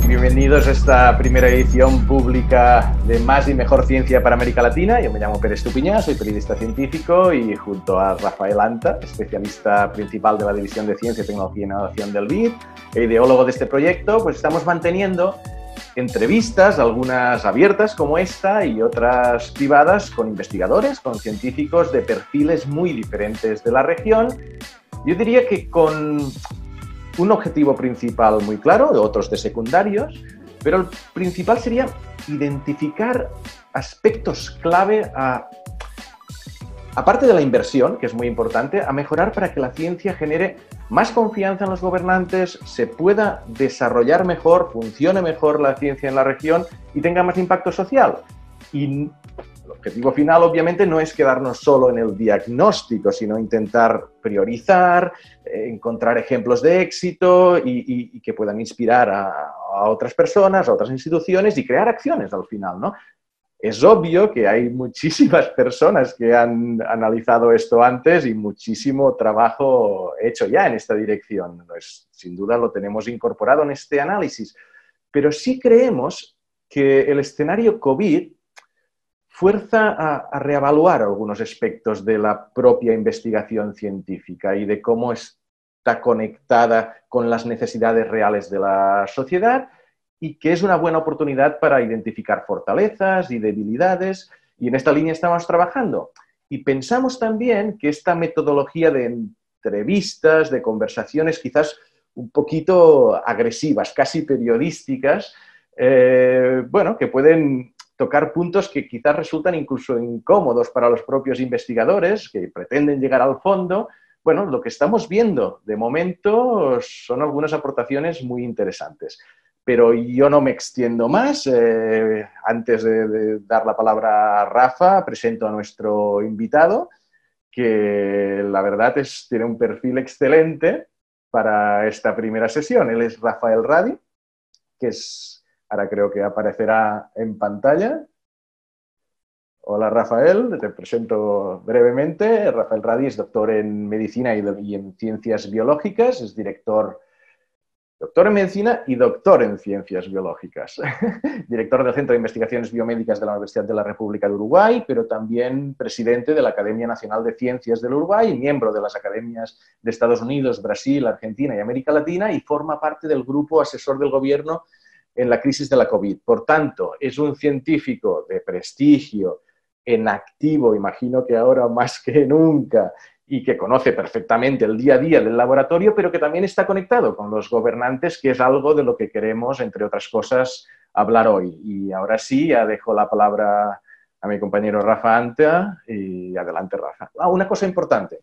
Bienvenidos a esta primera edición pública de Más y Mejor Ciencia para América Latina. Yo me llamo Pere Estupiñán, soy periodista científico y junto a Rafael Anta, especialista principal de la División de Ciencia, Tecnología e Innovación del BID e ideólogo de este proyecto, pues estamos manteniendo entrevistas, algunas abiertas como esta y otras privadas, con investigadores, con científicos de perfiles muy diferentes de la región. Yo diría que con un objetivo principal muy claro, otros de secundarios, pero el principal sería identificar aspectos clave aparte de la inversión, que es muy importante, a mejorar para que la ciencia genere más confianza en los gobernantes, se pueda desarrollar mejor, funcione mejor la ciencia en la región y tenga más impacto social. Y el objetivo final, obviamente, no es quedarnos solo en el diagnóstico, sino intentar priorizar, encontrar ejemplos de éxito y que puedan inspirar a otras personas, a otras instituciones y crear acciones al final, ¿no? Es obvio que hay muchísimas personas que han analizado esto antes y muchísimo trabajo hecho ya en esta dirección. Sin duda lo tenemos incorporado en este análisis, pero sí creemos que el escenario COVID fuerza a reevaluar algunos aspectos de la propia investigación científica y de cómo está conectada con las necesidades reales de la sociedad y que es una buena oportunidad para identificar fortalezas y debilidades, y en esta línea estamos trabajando. Y pensamos también que esta metodología de entrevistas, de conversaciones quizás un poquito agresivas, casi periodísticas, bueno, que pueden tocar puntos que quizás resultan incluso incómodos para los propios investigadores que pretenden llegar al fondo. Bueno, lo que estamos viendo de momento son algunas aportaciones muy interesantes. Pero yo no me extiendo más. Antes de dar la palabra a Rafa, presento a nuestro invitado, que la verdad tiene un perfil excelente para esta primera sesión. Él es Rafael Radi, que ahora creo que aparecerá en pantalla. Hola Rafael, te presento brevemente. Rafael Radi es doctor en Medicina y en Ciencias Biológicas, es doctor en Medicina y doctor en Ciencias Biológicas. Director del Centro de Investigaciones Biomédicas de la Universidad de la República de Uruguay, pero también presidente de la Academia Nacional de Ciencias del Uruguay y miembro de las academias de Estados Unidos, Brasil, Argentina y América Latina, y forma parte del grupo asesor del gobierno en la crisis de la COVID. Por tanto, es un científico de prestigio, en activo, imagino que ahora más que nunca, y que conoce perfectamente el día a día del laboratorio, pero que también está conectado con los gobernantes, que es algo de lo que queremos, entre otras cosas, hablar hoy. Y ahora sí, ya dejo la palabra a mi compañero Rafa Anta, y adelante, Rafa. Una cosa importante,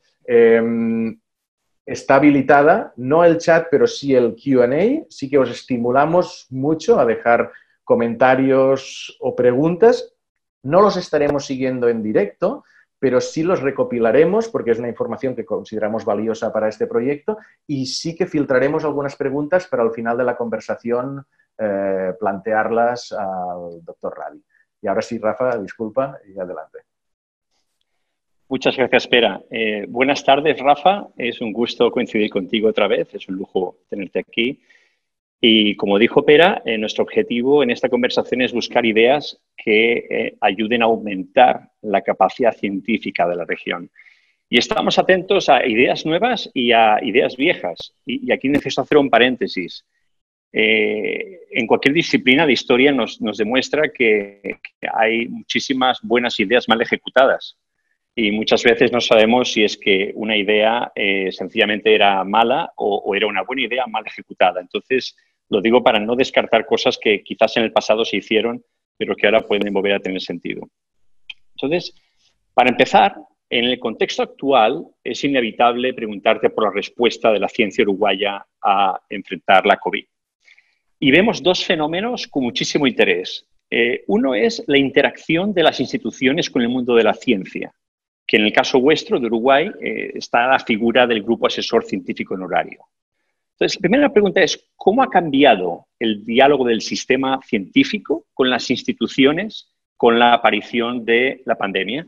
está habilitada, no el chat, pero sí el Q&A, sí que os estimulamos mucho a dejar comentarios o preguntas. No los estaremos siguiendo en directo, pero sí los recopilaremos porque es una información que consideramos valiosa para este proyecto y sí que filtraremos algunas preguntas para al final de la conversación plantearlas al doctor Radi. Y ahora sí, Rafa, disculpa y adelante. Muchas gracias, Pera. Buenas tardes, Rafa. Es un gusto coincidir contigo otra vez. Es un lujo tenerte aquí. Y como dijo Pera, nuestro objetivo en esta conversación es buscar ideas que ayuden a aumentar la capacidad científica de la región. Y estamos atentos a ideas nuevas y a ideas viejas. Y aquí necesito hacer un paréntesis. En cualquier disciplina de historia nos demuestra que hay muchísimas buenas ideas mal ejecutadas. Y muchas veces no sabemos si es que una idea sencillamente era mala o era una buena idea mal ejecutada. Entonces, lo digo para no descartar cosas que quizás en el pasado se hicieron, pero que ahora pueden volver a tener sentido. Entonces, para empezar, en el contexto actual es inevitable preguntarte por la respuesta de la ciencia uruguaya a enfrentar la COVID. Y vemos dos fenómenos con muchísimo interés. Uno es la interacción de las instituciones con el mundo de la ciencia, que en el caso vuestro de Uruguay está la figura del Grupo Asesor Científico Honorario. Entonces, la primera pregunta es, ¿cómo ha cambiado el diálogo del sistema científico con las instituciones con la aparición de la pandemia?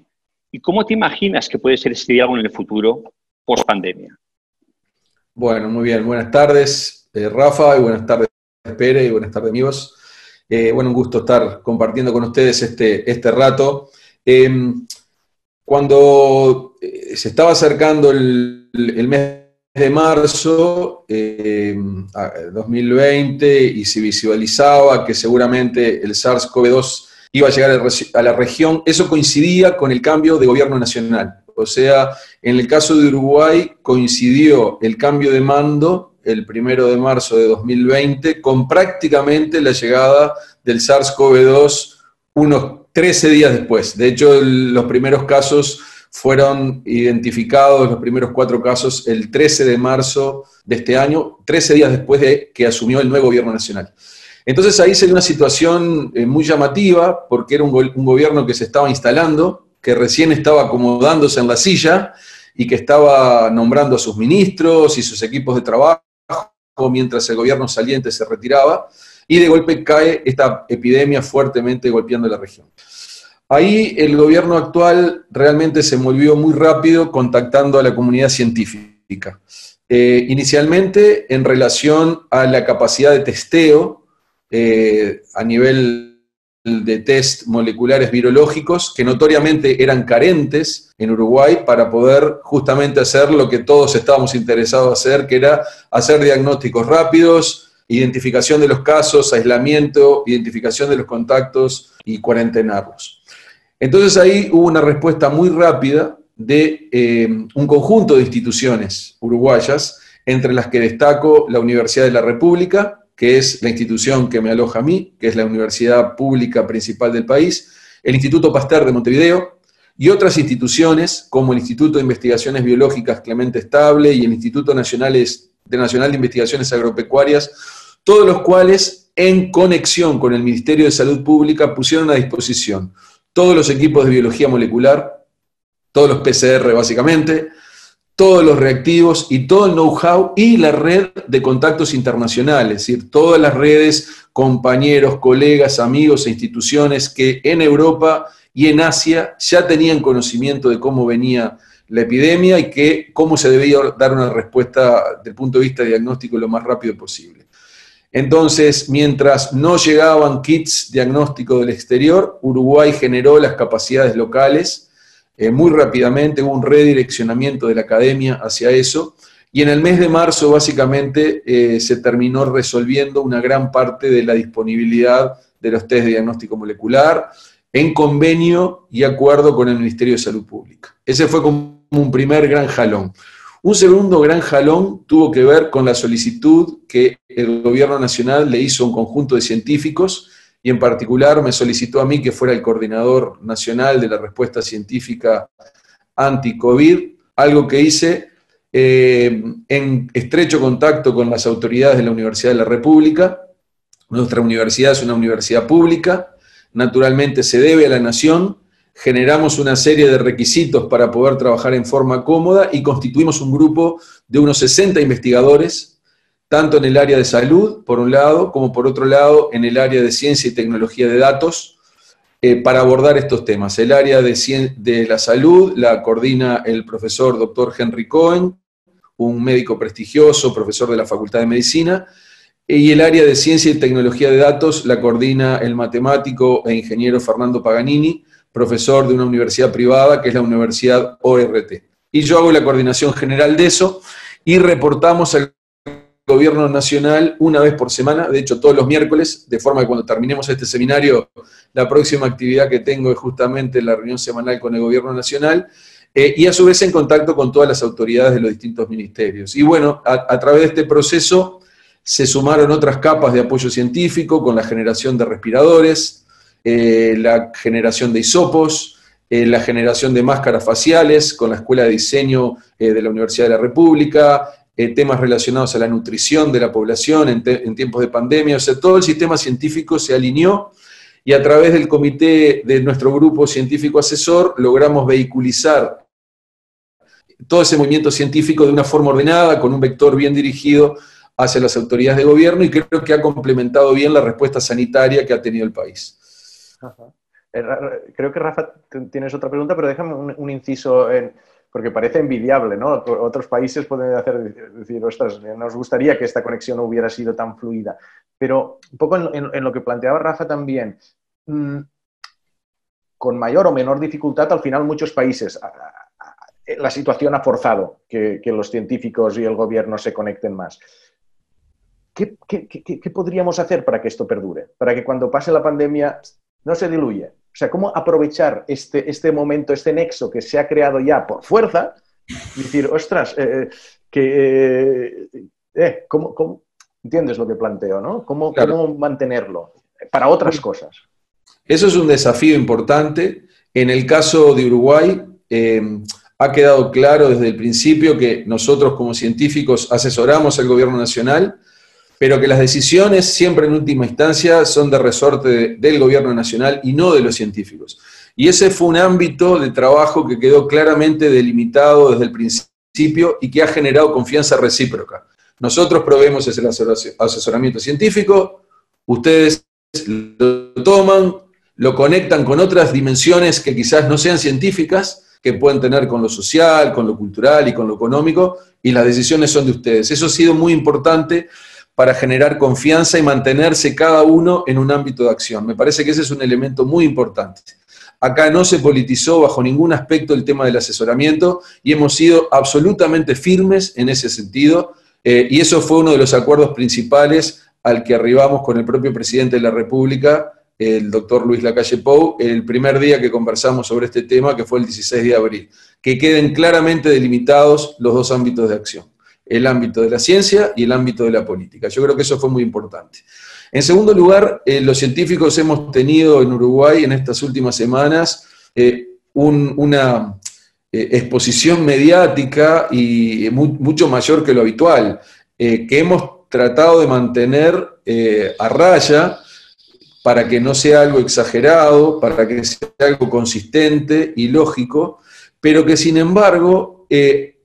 ¿Y cómo te imaginas que puede ser este diálogo en el futuro post-pandemia? Bueno, muy bien. Buenas tardes, Rafa, y buenas tardes, Pere, y buenas tardes, amigos. Bueno, un gusto estar compartiendo con ustedes este rato. Cuando se estaba acercando el mes de marzo 2020 y se visualizaba que seguramente el SARS-CoV-2 iba a llegar a la región, eso coincidía con el cambio de gobierno nacional. O sea, en el caso de Uruguay coincidió el cambio de mando el 1 de marzo de 2020 con prácticamente la llegada del SARS-CoV-2 unos 13 días después. De hecho, los primeros casos fueron identificados, los primeros 4 casos, el 13 de marzo de este año, 13 días después de que asumió el nuevo gobierno nacional. Entonces ahí se dio una situación muy llamativa, porque era un gobierno que se estaba instalando, que recién estaba acomodándose en la silla y que estaba nombrando a sus ministros y sus equipos de trabajo mientras el gobierno saliente se retiraba, y de golpe cae esta epidemia fuertemente golpeando la región. Ahí el gobierno actual realmente se movió muy rápido contactando a la comunidad científica. Inicialmente en relación a la capacidad de testeo a nivel de test moleculares virológicos, que notoriamente eran carentes en Uruguay para poder justamente hacer lo que todos estábamos interesados en hacer, que era hacer diagnósticos rápidos, identificación de los casos, aislamiento, identificación de los contactos y cuarentenarlos. Entonces ahí hubo una respuesta muy rápida de un conjunto de instituciones uruguayas, entre las que destaco la Universidad de la República, que es la institución que me aloja a mí, que es la universidad pública principal del país, el Instituto Pasteur de Montevideo, y otras instituciones como el Instituto de Investigaciones Biológicas Clemente Estable y el Instituto Nacional de Investigaciones Agropecuarias, todos los cuales, en conexión con el Ministerio de Salud Pública, pusieron a disposición todos los equipos de biología molecular, todos los PCR básicamente, todos los reactivos y todo el know-how y la red de contactos internacionales, es decir, todas las redes, compañeros, colegas, amigos e instituciones que en Europa y en Asia ya tenían conocimiento de cómo venía la epidemia y cómo se debía dar una respuesta desde el punto de vista diagnóstico lo más rápido posible. Entonces, mientras no llegaban kits diagnósticos del exterior, Uruguay generó las capacidades locales. Muy rápidamente hubo un redireccionamiento de la academia hacia eso, y en el mes de marzo básicamente se terminó resolviendo una gran parte de la disponibilidad de los test de diagnóstico molecular en convenio y acuerdo con el Ministerio de Salud Pública. Ese fue como un primer gran jalón. Un segundo gran jalón tuvo que ver con la solicitud que el gobierno nacional le hizo a un conjunto de científicos, y en particular me solicitó a mí que fuera el coordinador nacional de la respuesta científica anti-COVID, algo que hice en estrecho contacto con las autoridades de la Universidad de la República. Nuestra universidad es una universidad pública, naturalmente se debe a la nación. Generamos una serie de requisitos para poder trabajar en forma cómoda y constituimos un grupo de unos 60 investigadores, tanto en el área de salud, por un lado, como por otro lado, en el área de ciencia y tecnología de datos, para abordar estos temas. El área de la salud la coordina el profesor Dr. Henry Cohen, un médico prestigioso, profesor de la Facultad de Medicina, y el área de ciencia y tecnología de datos la coordina el matemático e ingeniero Fernando Paganini, profesor de una universidad privada, que es la Universidad ORT. Y yo hago la coordinación general de eso, y reportamos al Gobierno Nacional una vez por semana, de hecho todos los miércoles, de forma que cuando terminemos este seminario, la próxima actividad que tengo es justamente la reunión semanal con el Gobierno Nacional, y a su vez en contacto con todas las autoridades de los distintos ministerios. Y bueno, a través de este proceso se sumaron otras capas de apoyo científico, con la generación de respiradores, la generación de hisopos, la generación de máscaras faciales, con la Escuela de Diseño de la Universidad de la República, temas relacionados a la nutrición de la población en tiempos de pandemia. O sea, todo el sistema científico se alineó, y a través del comité de nuestro grupo científico asesor logramos vehiculizar todo ese movimiento científico de una forma ordenada, con un vector bien dirigido hacia las autoridades de gobierno y creo que ha complementado bien la respuesta sanitaria que ha tenido el país. Ajá. Creo que Rafa tienes otra pregunta, pero déjame un inciso, porque parece envidiable, ¿no? Otros países pueden decir, ostras, nos gustaría que esta conexión no hubiera sido tan fluida. Pero un poco en lo que planteaba Rafa también, con mayor o menor dificultad, al final muchos países, la situación ha forzado que los científicos y el gobierno se conecten más. ¿Qué podríamos hacer para que esto perdure? Para que cuando pase la pandemia no se diluya. O sea, ¿cómo aprovechar este momento, este nexo que se ha creado ya por fuerza? Y decir, ostras, ¿cómo entiendes lo que planteo, no? Claro. ¿Cómo mantenerlo para otras cosas? Eso es un desafío importante. En el caso de Uruguay, ha quedado claro desde el principio que nosotros como científicos asesoramos al gobierno nacional, pero que las decisiones siempre en última instancia son de resorte del gobierno nacional y no de los científicos. Y ese fue un ámbito de trabajo que quedó claramente delimitado desde el principio y que ha generado confianza recíproca. Nosotros proveemos ese asesoramiento científico, ustedes lo toman, lo conectan con otras dimensiones que quizás no sean científicas, que pueden tener con lo social, con lo cultural y con lo económico, y las decisiones son de ustedes. Eso ha sido muy importante para generar confianza y mantenerse cada uno en un ámbito de acción. Me parece que ese es un elemento muy importante. Acá no se politizó bajo ningún aspecto el tema del asesoramiento y hemos sido absolutamente firmes en ese sentido, y eso fue uno de los acuerdos principales al que arribamos con el propio presidente de la República, el doctor Luis Lacalle Pou, el primer día que conversamos sobre este tema, que fue el 16 de abril. Que queden claramente delimitados los dos ámbitos de acción, el ámbito de la ciencia y el ámbito de la política. Yo creo que eso fue muy importante. En segundo lugar, los científicos hemos tenido en Uruguay en estas últimas semanas una exposición mediática y mucho mayor que lo habitual, que hemos tratado de mantener a raya para que no sea algo exagerado, para que sea algo consistente y lógico, pero que sin embargo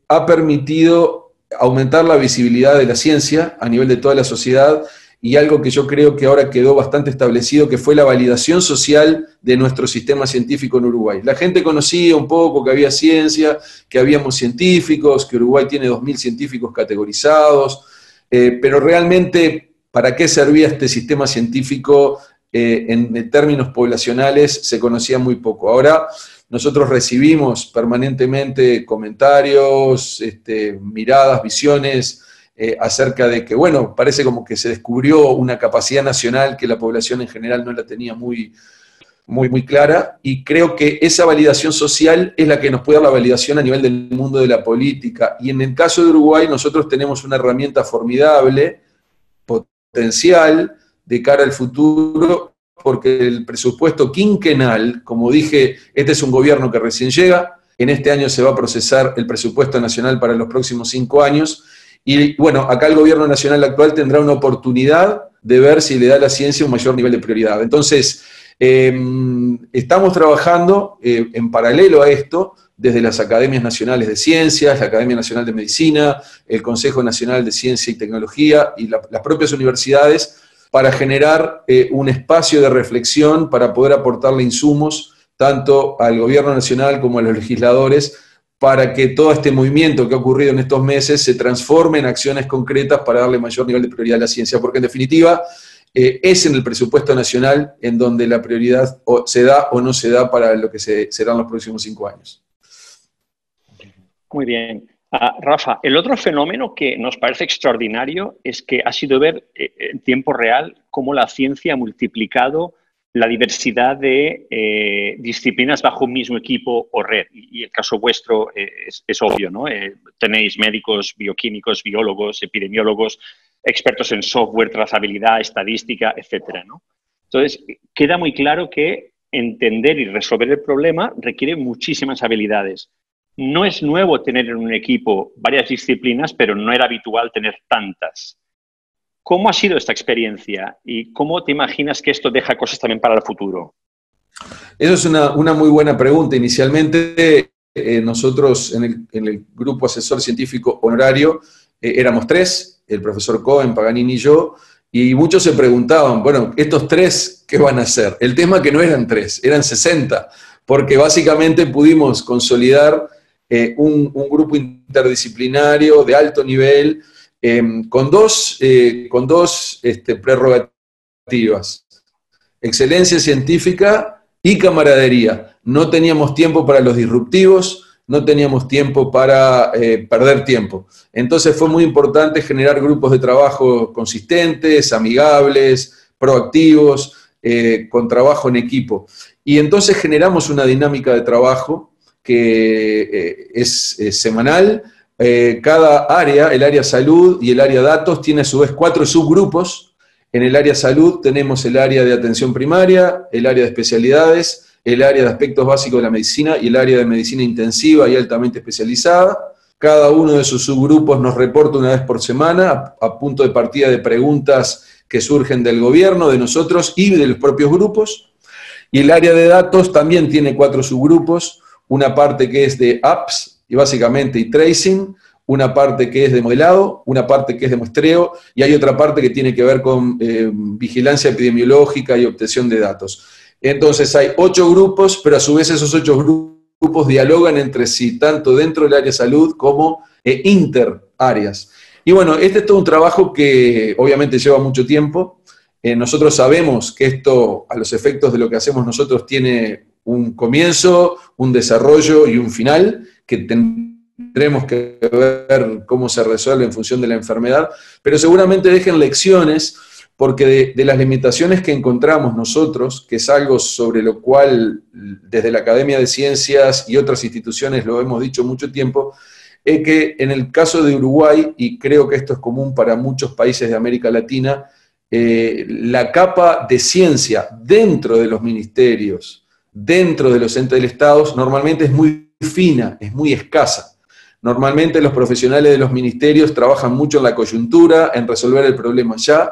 ha permitido aumentar la visibilidad de la ciencia a nivel de toda la sociedad y algo que yo creo que ahora quedó bastante establecido, que fue la validación social de nuestro sistema científico en Uruguay. La gente conocía un poco que había ciencia, que habíamos científicos, que Uruguay tiene 2.000 científicos categorizados, pero realmente, ¿para qué servía este sistema científico? En términos poblacionales se conocía muy poco. Ahora nosotros recibimos permanentemente comentarios, miradas, visiones acerca de que, bueno, parece como que se descubrió una capacidad nacional que la población en general no la tenía muy clara, y creo que esa validación social es la que nos puede dar la validación a nivel del mundo de la política. Y en el caso de Uruguay nosotros tenemos una herramienta formidable, potencial, de cara al futuro, porque el presupuesto quinquenal, como dije, este es un gobierno que recién llega, en este año se va a procesar el presupuesto nacional para los próximos 5 años, y bueno, acá el gobierno nacional actual tendrá una oportunidad de ver si le da a la ciencia un mayor nivel de prioridad. Entonces, estamos trabajando en paralelo a esto, desde las Academias Nacionales de Ciencias, la Academia Nacional de Medicina, el Consejo Nacional de Ciencia y Tecnología y las propias universidades, para generar un espacio de reflexión para poder aportarle insumos tanto al gobierno nacional como a los legisladores, para que todo este movimiento que ha ocurrido en estos meses se transforme en acciones concretas para darle mayor nivel de prioridad a la ciencia, porque en definitiva es en el presupuesto nacional en donde la prioridad se da o no se da para lo que serán los próximos 5 años. Muy bien. Rafa, el otro fenómeno que nos parece extraordinario es que ha sido ver en tiempo real cómo la ciencia ha multiplicado la diversidad de disciplinas bajo un mismo equipo o red. Y el caso vuestro es obvio, ¿no? Tenéis médicos, bioquímicos, biólogos, epidemiólogos, expertos en software, trazabilidad, estadística, etcétera, ¿no? Entonces, queda muy claro que entender y resolver el problema requiere muchísimas habilidades. No es nuevo tener en un equipo varias disciplinas, pero no era habitual tener tantas. ¿Cómo ha sido esta experiencia y cómo te imaginas que esto deja cosas también para el futuro? Eso es una muy buena pregunta. Inicialmente, nosotros en el grupo asesor científico honorario éramos 3, el profesor Cohen, Paganini y yo, y muchos se preguntaban, bueno, estos 3, ¿qué van a hacer? El tema que no eran 3, eran 60, porque básicamente pudimos consolidar un grupo interdisciplinario de alto nivel con dos prerrogativas: excelencia científica y camaradería. No teníamos tiempo para los disruptivos, no teníamos tiempo para perder tiempo. Entonces fue muy importante generar grupos de trabajo consistentes, amigables, proactivos, con trabajo en equipo. Y entonces generamos una dinámica de trabajo que es semanal. Cada área, el área salud y el área datos, tiene a su vez 4 subgrupos. En el área salud tenemos el área de atención primaria, el área de especialidades, el área de aspectos básicos de la medicina y el área de medicina intensiva y altamente especializada. Cada uno de sus subgrupos nos reporta una vez por semana, a punto de partida de preguntas que surgen del gobierno, de nosotros y de los propios grupos. Y el área de datos también tiene 4 subgrupos, una parte que es de apps y básicamente y tracing, una parte que es de modelado, una parte que es de muestreo, y hay otra parte que tiene que ver con vigilancia epidemiológica y obtención de datos. Entonces hay 8 grupos, pero a su vez esos 8 grupos dialogan entre sí, tanto dentro del área de salud como interáreas. Y bueno, este es todo un trabajo que obviamente lleva mucho tiempo. Nosotros sabemos que esto, a los efectos de lo que hacemos nosotros, tiene un comienzo, un desarrollo y un final, que tendremos que ver cómo se resuelve en función de la enfermedad, pero seguramente dejen lecciones, porque de las limitaciones que encontramos nosotros, que es algo sobre lo cual desde la Academia de Ciencias y otras instituciones lo hemos dicho mucho tiempo, es que en el caso de Uruguay, y creo que esto es común para muchos países de América Latina, la capa de ciencia dentro de los ministerios, dentro de los entes del Estado, normalmente es muy fina, es muy escasa. Normalmente los profesionales de los ministerios trabajan mucho en la coyuntura, en resolver el problema ya,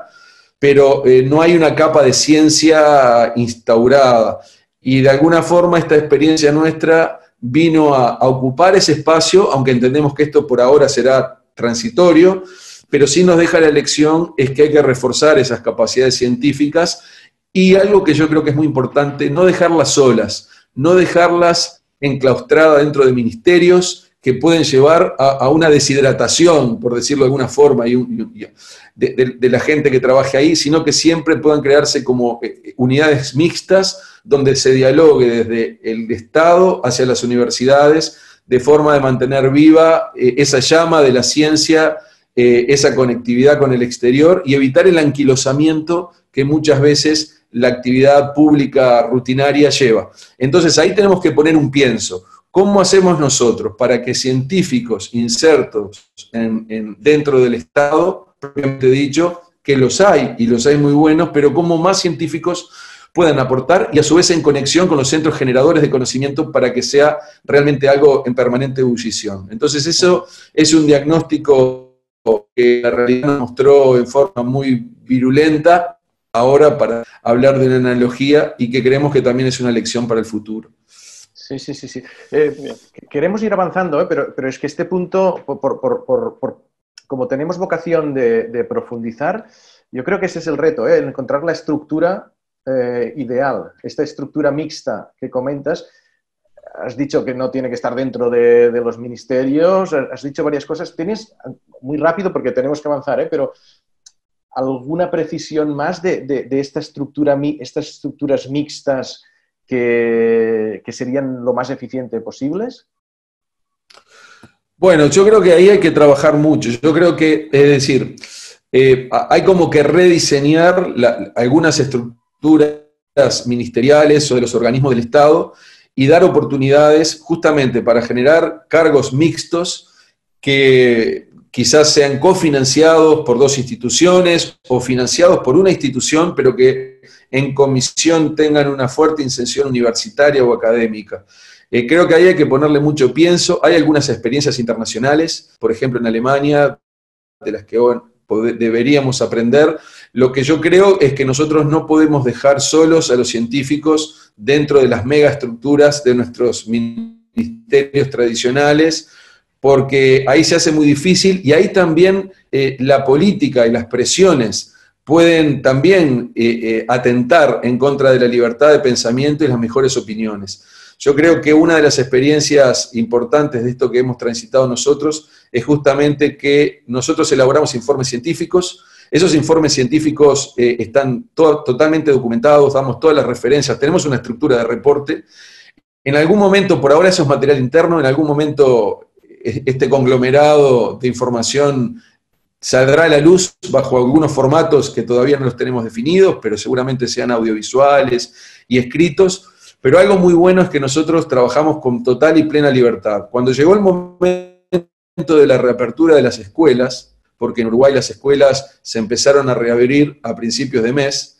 pero no hay una capa de ciencia instaurada. Y de alguna forma esta experiencia nuestra vino a ocupar ese espacio, aunque entendemos que esto por ahora será transitorio, pero sí nos deja la lección es que hay que reforzar esas capacidades científicas, y algo que yo creo que es muy importante, no dejarlas solas, no dejarlas enclaustradas dentro de ministerios que pueden llevar a una deshidratación, por decirlo de alguna forma, de la gente que trabaje ahí, sino que siempre puedan crearse como unidades mixtas donde se dialogue desde el Estado hacia las universidades, de forma de mantener viva esa llama de la ciencia, esa conectividad con el exterior, y evitar el anquilosamiento que muchas veces la actividad pública rutinaria lleva. Entonces ahí tenemos que poner un pienso. ¿Cómo hacemos nosotros para que científicos insertos dentro del Estado, propiamente dicho, que los hay, y los hay muy buenos, pero cómo más científicos puedan aportar, y a su vez en conexión con los centros generadores de conocimiento para que sea realmente algo en permanente ebullición? Entonces eso es un diagnóstico que la realidad nos mostró en forma muy virulenta ahora para hablar de una analogía, y que creemos que también es una lección para el futuro. Sí. Queremos ir avanzando, pero es que este punto, como tenemos vocación de profundizar, yo creo que ese es el reto, encontrar la estructura ideal, esta estructura mixta que comentas. Has dicho que no tiene que estar dentro de los ministerios, has dicho varias cosas. Tienes, muy rápido porque tenemos que avanzar, pero ¿alguna precisión más de esta estructura, estas estructuras mixtas que serían lo más eficiente posibles? Bueno, yo creo que ahí hay que trabajar mucho. Yo creo que, es decir, hay como que rediseñar algunas estructuras ministeriales o de los organismos del Estado y dar oportunidades justamente para generar cargos mixtos que quizás sean cofinanciados por 2 instituciones o financiados por una institución, pero que en comisión tengan una fuerte inserción universitaria o académica. Creo que ahí hay que ponerle mucho pienso. Hay algunas experiencias internacionales, por ejemplo en Alemania, de las que deberíamos aprender. Lo que yo creo es que nosotros no podemos dejar solos a los científicos dentro de las megaestructuras de nuestros ministerios tradicionales, porque ahí se hace muy difícil y ahí también la política y las presiones pueden también atentar en contra de la libertad de pensamiento y las mejores opiniones. Yo creo que una de las experiencias importantes de esto que hemos transitado nosotros es justamente que nosotros elaboramos informes científicos. Esos informes científicos están totalmente documentados, damos todas las referencias, tenemos una estructura de reporte. En algún momento, por ahora eso es material interno, en algún momento este conglomerado de información saldrá a la luz bajo algunos formatos que todavía no los tenemos definidos, pero seguramente sean audiovisuales y escritos. Pero algo muy bueno es que nosotros trabajamos con total y plena libertad. Cuando llegó el momento de la reapertura de las escuelas, porque en Uruguay las escuelas se empezaron a reabrir a principios de mes,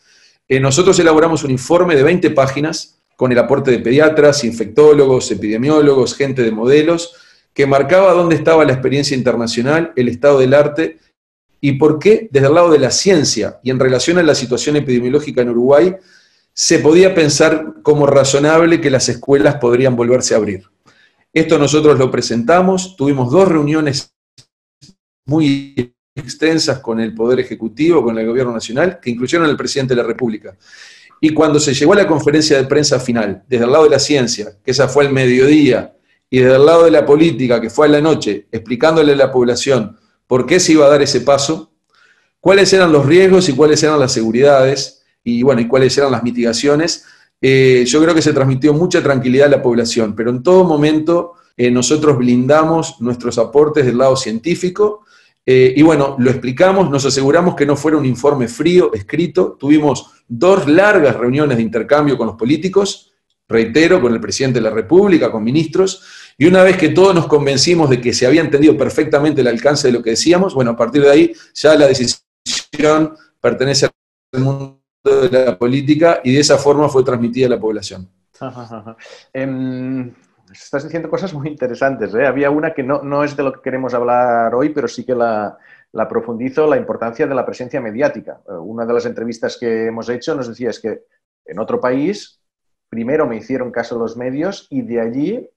nosotros elaboramos un informe de 20 páginas con el aporte de pediatras, infectólogos, epidemiólogos, gente de modelos, que marcaba dónde estaba la experiencia internacional, el estado del arte, y por qué, desde el lado de la ciencia y en relación a la situación epidemiológica en Uruguay, se podía pensar como razonable que las escuelas podrían volverse a abrir. Esto nosotros lo presentamos, tuvimos 2 reuniones muy extensas con el Poder Ejecutivo, con el Gobierno Nacional, que incluyeron al Presidente de la República. Y cuando se llegó a la conferencia de prensa final, desde el lado de la ciencia, que esa fue al mediodía, y desde el lado de la política, que fue a la noche, explicándole a la población por qué se iba a dar ese paso, cuáles eran los riesgos y cuáles eran las seguridades, y bueno, y cuáles eran las mitigaciones, yo creo que se transmitió mucha tranquilidad a la población, pero en todo momento nosotros blindamos nuestros aportes del lado científico, y bueno, lo explicamos, nos aseguramos que no fuera un informe frío, escrito, tuvimos 2 largas reuniones de intercambio con los políticos, reitero, con el Presidente de la República, con ministros, y una vez que todos nos convencimos de que se había entendido perfectamente el alcance de lo que decíamos, bueno, a partir de ahí ya la decisión pertenece al mundo de la política y de esa forma fue transmitida a la población. Estás diciendo cosas muy interesantes, ¿eh? Había una que no es de lo que queremos hablar hoy, pero sí que la profundizo, la importancia de la presencia mediática. Una de las entrevistas que hemos hecho nos decía es que en otro país primero me hicieron caso los medios y de allí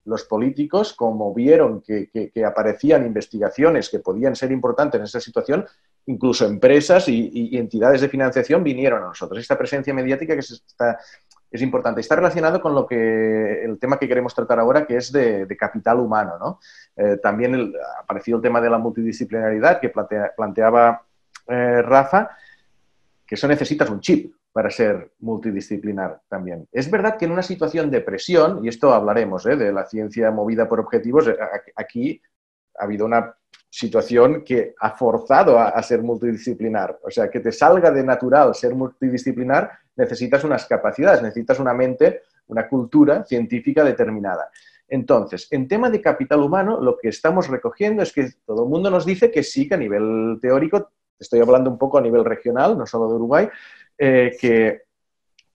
los políticos, como vieron que aparecían investigaciones que podían ser importantes en esa situación, incluso empresas y entidades de financiación vinieron a nosotros. Esta presencia mediática que es importante. Está relacionado con el tema que queremos tratar ahora, que es de capital humano, ¿no? También ha aparecido el tema de la multidisciplinaridad que planteaba Rafa, que eso necesitas un chip para ser multidisciplinar también. Es verdad que en una situación de presión, y esto hablaremos de la ciencia movida por objetivos, aquí ha habido una situación que ha forzado a ser multidisciplinar. O sea, que te salga de natural ser multidisciplinar, necesitas unas capacidades, necesitas una mente, una cultura científica determinada. Entonces, en tema de capital humano, lo que estamos recogiendo es que todo el mundo nos dice que sí, que a nivel teórico, estoy hablando un poco a nivel regional, no solo de Uruguay, que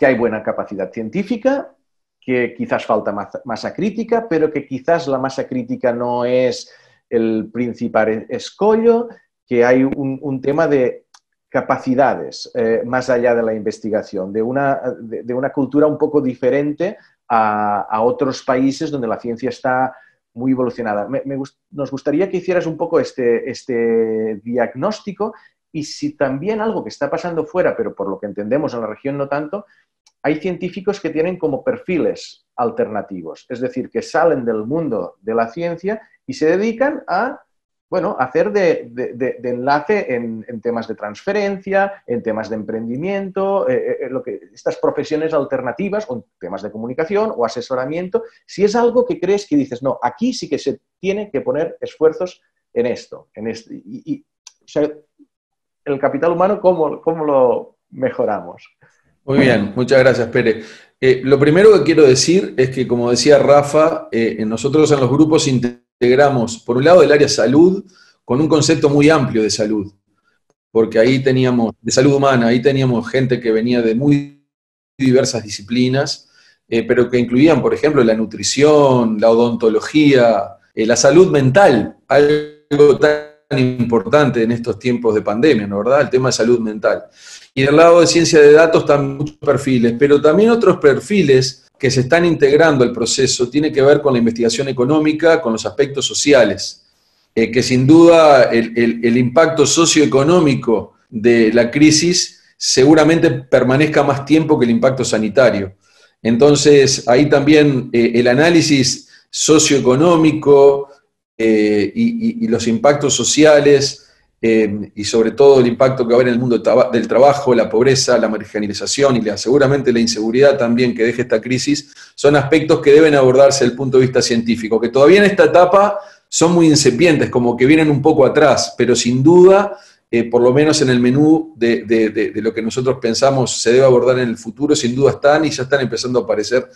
hay buena capacidad científica, que quizás falta masa crítica, pero que quizás la masa crítica no es el principal escollo, que hay un tema de capacidades más allá de la investigación, de una cultura un poco diferente a otros países donde la ciencia está muy evolucionada. Nos gustaría que hicieras un poco este diagnóstico y si también algo que está pasando fuera, pero por lo que entendemos en la región no tanto, hay científicos que tienen como perfiles alternativos, es decir, que salen del mundo de la ciencia y se dedican a hacer de enlace en temas de transferencia, en temas de emprendimiento, estas profesiones alternativas, o en temas de comunicación o asesoramiento, si es algo que crees que dices, no, aquí sí que se tiene que poner esfuerzos en esto. O sea, el capital humano, ¿cómo lo mejoramos? Muy bien, muchas gracias, Pere. Lo primero que quiero decir es que, como decía Rafa, nosotros en los grupos integramos, por un lado, el área salud, con un concepto muy amplio de salud, porque ahí teníamos, de salud humana, ahí teníamos gente que venía de muy diversas disciplinas, pero que incluían, por ejemplo, la nutrición, la odontología, la salud mental, algo tan importante en estos tiempos de pandemia, ¿no, verdad? El tema de salud mental. Y del lado de ciencia de datos también muchos perfiles, pero también otros perfiles que se están integrando al proceso tiene que ver con la investigación económica, con los aspectos sociales, que sin duda el impacto socioeconómico de la crisis seguramente permanezca más tiempo que el impacto sanitario. Entonces, ahí también el análisis socioeconómico y los impactos sociales, y sobre todo el impacto que va a haber en el mundo del trabajo, la pobreza, la marginalización y seguramente la inseguridad también que deje esta crisis, son aspectos que deben abordarse desde el punto de vista científico, que todavía en esta etapa son muy incipientes, como que vienen un poco atrás, pero sin duda, por lo menos en el menú de lo que nosotros pensamos se debe abordar en el futuro, sin duda están y ya están empezando a aparecer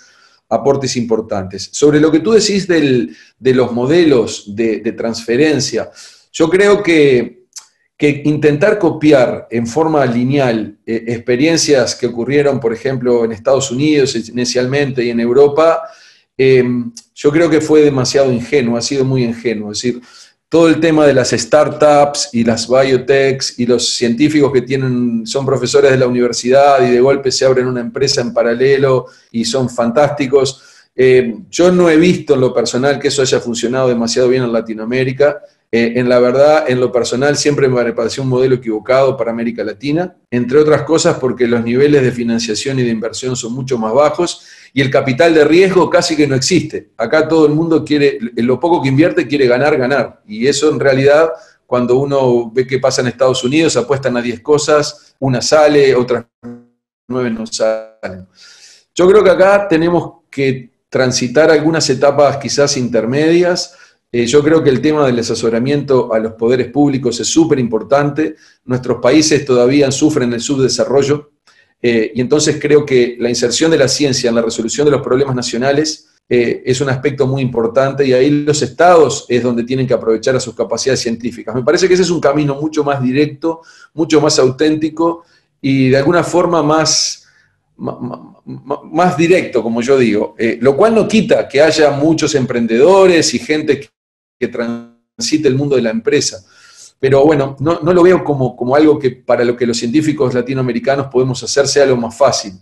aportes importantes. Sobre lo que tú decís de los modelos de transferencia, yo creo que intentar copiar en forma lineal experiencias que ocurrieron, por ejemplo, en Estados Unidos inicialmente y en Europa, yo creo que fue demasiado ingenuo, ha sido muy ingenuo. Es decir, todo el tema de las startups y las biotechs y los científicos que son profesores de la universidad y de golpe se abren una empresa en paralelo y son fantásticos. Yo no he visto en lo personal que eso haya funcionado demasiado bien en Latinoamérica. En la verdad, en lo personal, siempre me pareció un modelo equivocado para América Latina, entre otras cosas porque los niveles de financiación y de inversión son mucho más bajos y el capital de riesgo casi que no existe. Acá todo el mundo quiere, en lo poco que invierte, quiere ganar, ganar. Y eso en realidad, cuando uno ve qué pasa en Estados Unidos, apuestan a 10 cosas, una sale, otras 9 no salen. Yo creo que acá tenemos que transitar algunas etapas quizás intermedias. Yo creo que el tema del asesoramiento a los poderes públicos es súper importante. Nuestros países todavía sufren el subdesarrollo y entonces creo que la inserción de la ciencia en la resolución de los problemas nacionales es un aspecto muy importante y ahí los estados es donde tienen que aprovechar a sus capacidades científicas. Me parece que ese es un camino mucho más directo, mucho más auténtico y de alguna forma más directo, como yo digo, lo cual no quita que haya muchos emprendedores y gente que transite el mundo de la empresa. Pero bueno, no lo veo como algo que para lo que los científicos latinoamericanos podemos hacer sea lo más fácil.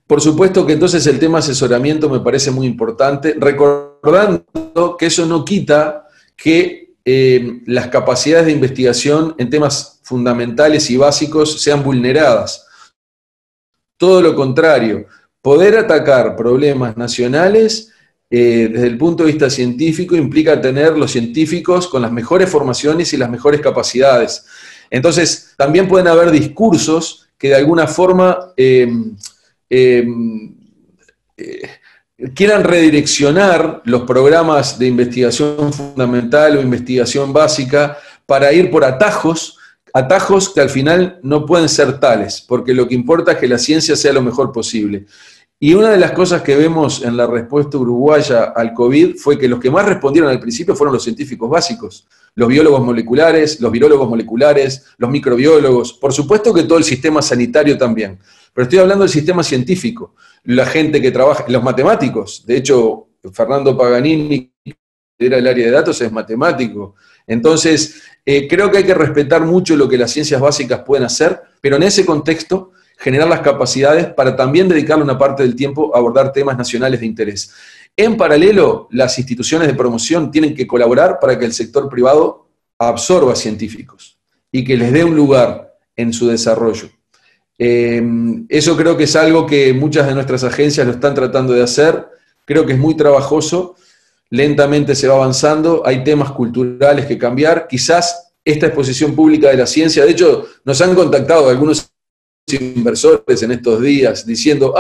Por supuesto que entonces el tema asesoramiento me parece muy importante, recordando que eso no quita que las capacidades de investigación en temas fundamentales y básicos sean vulneradas. Todo lo contrario, poder atacar problemas nacionales desde el punto de vista científico implica tener los científicos con las mejores formaciones y las mejores capacidades. Entonces, también pueden haber discursos que de alguna forma quieran redireccionar los programas de investigación fundamental o investigación básica para ir por atajos que al final no pueden ser tales, porque lo que importa es que la ciencia sea lo mejor posible. Y una de las cosas que vemos en la respuesta uruguaya al COVID fue que los que más respondieron al principio fueron los científicos básicos, los biólogos moleculares, los virólogos moleculares, los microbiólogos, por supuesto que todo el sistema sanitario también, pero estoy hablando del sistema científico, la gente que trabaja, los matemáticos, de hecho, Fernando Paganini, que era el área de datos, es matemático. Entonces, creo que hay que respetar mucho lo que las ciencias básicas pueden hacer, pero en ese contexto generar las capacidades para también dedicarle una parte del tiempo a abordar temas nacionales de interés. En paralelo, las instituciones de promoción tienen que colaborar para que el sector privado absorba científicos y que les dé un lugar en su desarrollo. Eso creo que es algo que muchas de nuestras agencias lo están tratando de hacer. Creo que es muy trabajoso, lentamente se va avanzando, hay temas culturales que cambiar. Quizás esta exposición pública de la ciencia, de hecho, nos han contactado algunos inversores en estos días diciendo,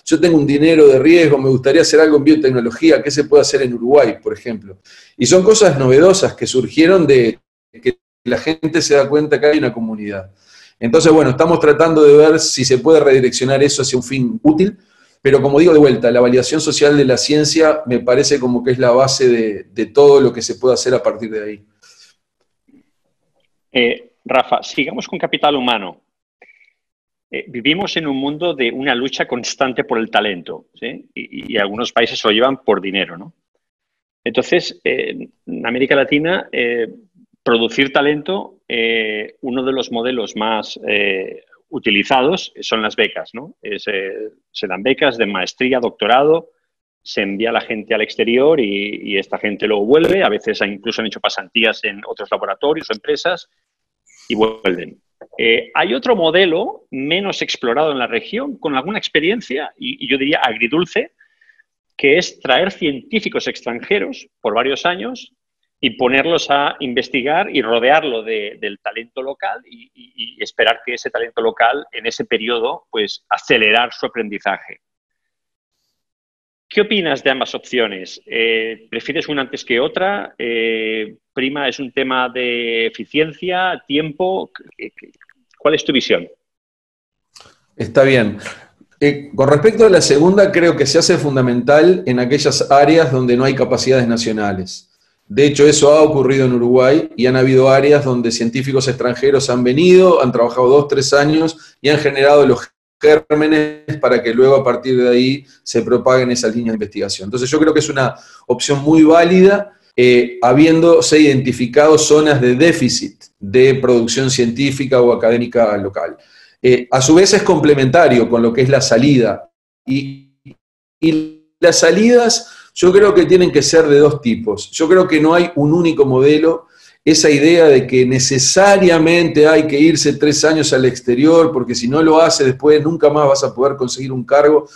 yo tengo un dinero de riesgo, me gustaría hacer algo en biotecnología, ¿qué se puede hacer en Uruguay, por ejemplo? Y son cosas novedosas que surgieron de que la gente se da cuenta que hay una comunidad. Entonces, bueno, estamos tratando de ver si se puede redireccionar eso hacia un fin útil, pero como digo de vuelta, la validación social de la ciencia me parece como que es la base de todo lo que se puede hacer a partir de ahí. Rafa, sigamos con capital humano. Vivimos en un mundo de una lucha constante por el talento, ¿sí? Y algunos países lo llevan por dinero, ¿no? Entonces, en América Latina, producir talento, uno de los modelos más utilizados son las becas, ¿no? Se dan becas de maestría, doctorado, se envía a la gente al exterior y esta gente luego vuelve. A veces incluso han hecho pasantías en otros laboratorios o empresas y vuelven. Hay otro modelo menos explorado en la región, con alguna experiencia, y yo diría agridulce, que es traer científicos extranjeros por varios años y ponerlos a investigar y rodearlo del talento local y esperar que ese talento local en ese periodo pues acelerar su aprendizaje. ¿Qué opinas de ambas opciones? ¿Prefieres una antes que otra? ¿Prima es un tema de eficiencia, tiempo? ¿Cuál es tu visión? Está bien. Con respecto a la segunda, creo que se hace fundamental en aquellas áreas donde no hay capacidades nacionales. De hecho, eso ha ocurrido en Uruguay y han habido áreas donde científicos extranjeros han venido, han trabajado 2 o 3 años y han generado los gérmenes para que luego a partir de ahí se propaguen esas líneas de investigación. Entonces yo creo que es una opción muy válida, habiéndose identificado zonas de déficit de producción científica o académica local. A su vez es complementario con lo que es la salida. Y las salidas yo creo que tienen que ser de 2 tipos. Yo creo que no hay un único modelo. Esa idea de que necesariamente hay que irse 3 años al exterior, porque si no lo hace después nunca más vas a poder conseguir un cargo.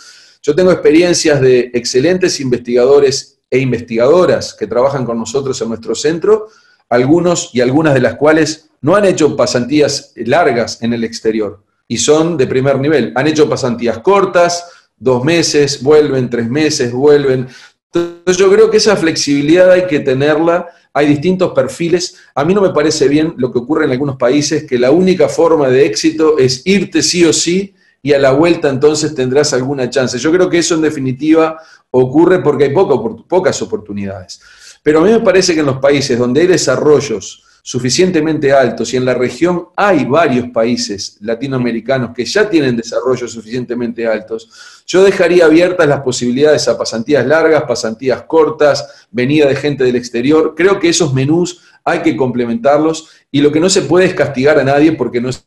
Yo tengo experiencias de excelentes investigadores e investigadoras que trabajan con nosotros en nuestro centro, algunos y algunas de las cuales no han hecho pasantías largas en el exterior y son de primer nivel. Han hecho pasantías cortas, 2 meses, vuelven, 3 meses, vuelven. Entonces yo creo que esa flexibilidad hay que tenerla, hay distintos perfiles. A mí no me parece bien lo que ocurre en algunos países, que la única forma de éxito es irte sí o sí y a la vuelta entonces tendrás alguna chance. Yo creo que eso en definitiva ocurre porque hay pocas oportunidades. Pero a mí me parece que en los países donde hay desarrollos suficientemente altos, y en la región hay varios países latinoamericanos que ya tienen desarrollos suficientemente altos, yo dejaría abiertas las posibilidades a pasantías largas, pasantías cortas, venida de gente del exterior. Creo que esos menús hay que complementarlos, y lo que no se puede es castigar a nadie porque no se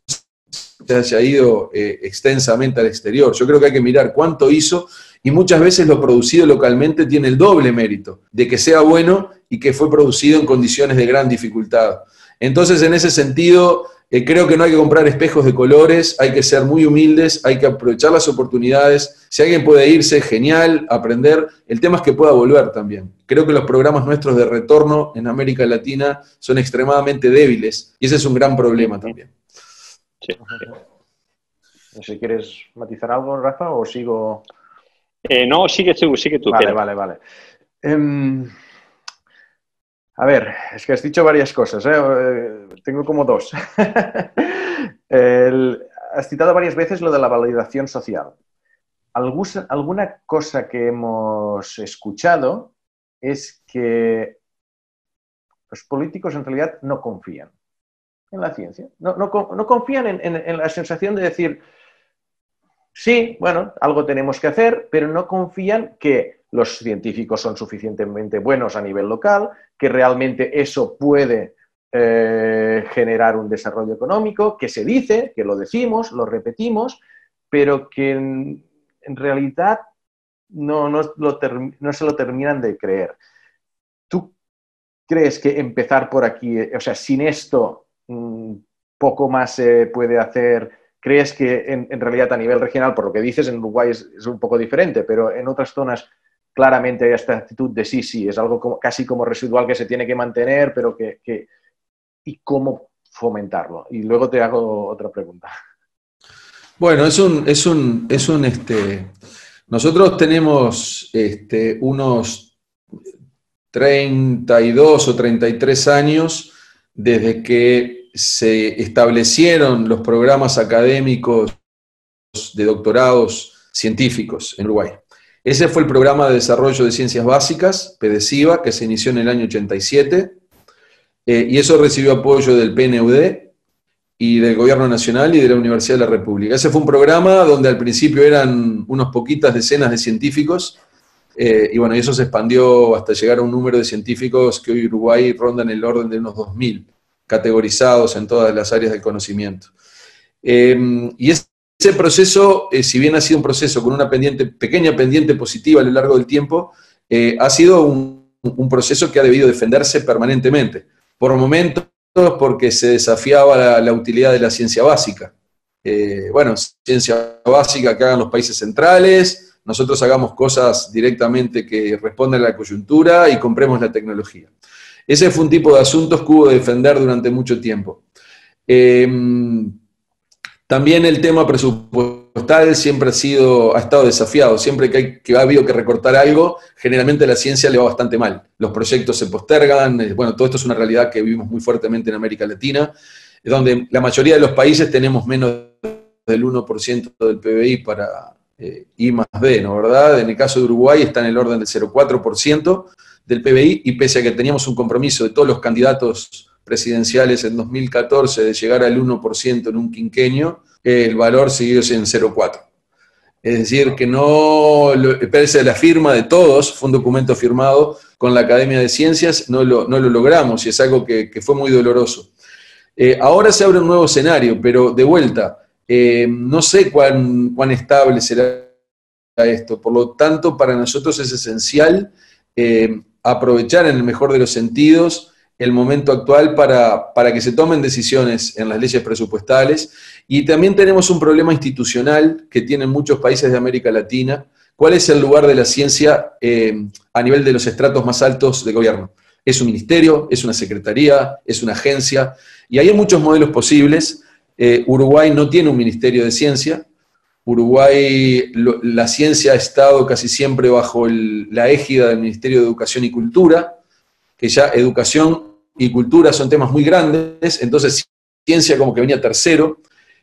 haya ido extensamente al exterior. Yo creo que hay que mirar cuánto hizo, y muchas veces lo producido localmente tiene el doble mérito de que sea bueno y que fue producido en condiciones de gran dificultad. Entonces, en ese sentido, creo que no hay que comprar espejos de colores, hay que ser muy humildes, hay que aprovechar las oportunidades. Si alguien puede irse, genial, aprender. El tema es que pueda volver también. Creo que los programas nuestros de retorno en América Latina son extremadamente débiles, y ese es un gran problema también. Sí. No sé si quieres matizar algo, Rafa, o sigo... No, sigue tú. Vale. A ver, es que has dicho varias cosas, tengo como 2. Has citado varias veces lo de la validación social. Alguna cosa que hemos escuchado es que los políticos en realidad no confían en la ciencia. No confían en la sensación de decir... Sí, bueno, algo tenemos que hacer, pero no confían que los científicos son suficientemente buenos a nivel local, que realmente eso puede generar un desarrollo económico, que se dice, que lo decimos, lo repetimos, pero que en realidad no se lo terminan de creer. ¿Tú crees que empezar por aquí, o sea, sin esto poco más se puede hacer? ¿Crees que en realidad a nivel regional, por lo que dices, en Uruguay es un poco diferente, pero en otras zonas claramente hay esta actitud de sí, es algo casi como residual que se tiene que mantener, pero ¿y cómo fomentarlo? Y luego te hago otra pregunta. Bueno, nosotros tenemos unos 32 o 33 años desde que se establecieron los programas académicos de doctorados científicos en Uruguay. Ese fue el Programa de Desarrollo de Ciencias Básicas, PDCIVA, que se inició en el año 87, y eso recibió apoyo del PNUD y del Gobierno Nacional y de la Universidad de la República. Ese fue un programa donde al principio eran unas poquitas decenas de científicos, y bueno, y eso se expandió hasta llegar a un número de científicos que hoy Uruguay ronda en el orden de unos 2000, categorizados en todas las áreas del conocimiento. Y ese proceso, si bien ha sido un proceso con una pequeña pendiente positiva a lo largo del tiempo, ha sido un proceso que ha debido defenderse permanentemente. Por momentos, porque se desafiaba la utilidad de la ciencia básica. Ciencia básica que hagan los países centrales, nosotros hagamos cosas directamente que respondan a la coyuntura y compremos la tecnología. Ese fue un tipo de asuntos que hubo de defender durante mucho tiempo. También el tema presupuestal siempre ha estado desafiado. Siempre que ha habido que recortar algo, generalmente a la ciencia le va bastante mal. Los proyectos se postergan. Todo esto es una realidad que vivimos muy fuertemente en América Latina, donde la mayoría de los países tenemos menos del 1% del PBI para I+D, ¿no? ¿Verdad? En el caso de Uruguay está en el orden del 0,4% del PBI, y pese a que teníamos un compromiso de todos los candidatos presidenciales en 2014 de llegar al 1% en un quinquenio, el valor siguió siendo 0,4. Es decir, que pese a la firma de todos, fue un documento firmado con la Academia de Ciencias, no lo logramos, y es algo que fue muy doloroso. Ahora se abre un nuevo escenario, pero de vuelta, no sé cuán estable será esto. Por lo tanto, para nosotros es esencial aprovechar en el mejor de los sentidos el momento actual para que se tomen decisiones en las leyes presupuestales. Y también tenemos un problema institucional que tienen muchos países de América Latina. ¿Cuál es el lugar de la ciencia a nivel de los estratos más altos de gobierno? ¿Es un ministerio? ¿Es una secretaría? ¿Es una agencia? Y hay muchos modelos posibles. Uruguay no tiene un ministerio de ciencia. Uruguay, la ciencia ha estado casi siempre bajo la égida del Ministerio de Educación y Cultura, que ya educación y cultura son temas muy grandes, entonces ciencia como que venía tercero.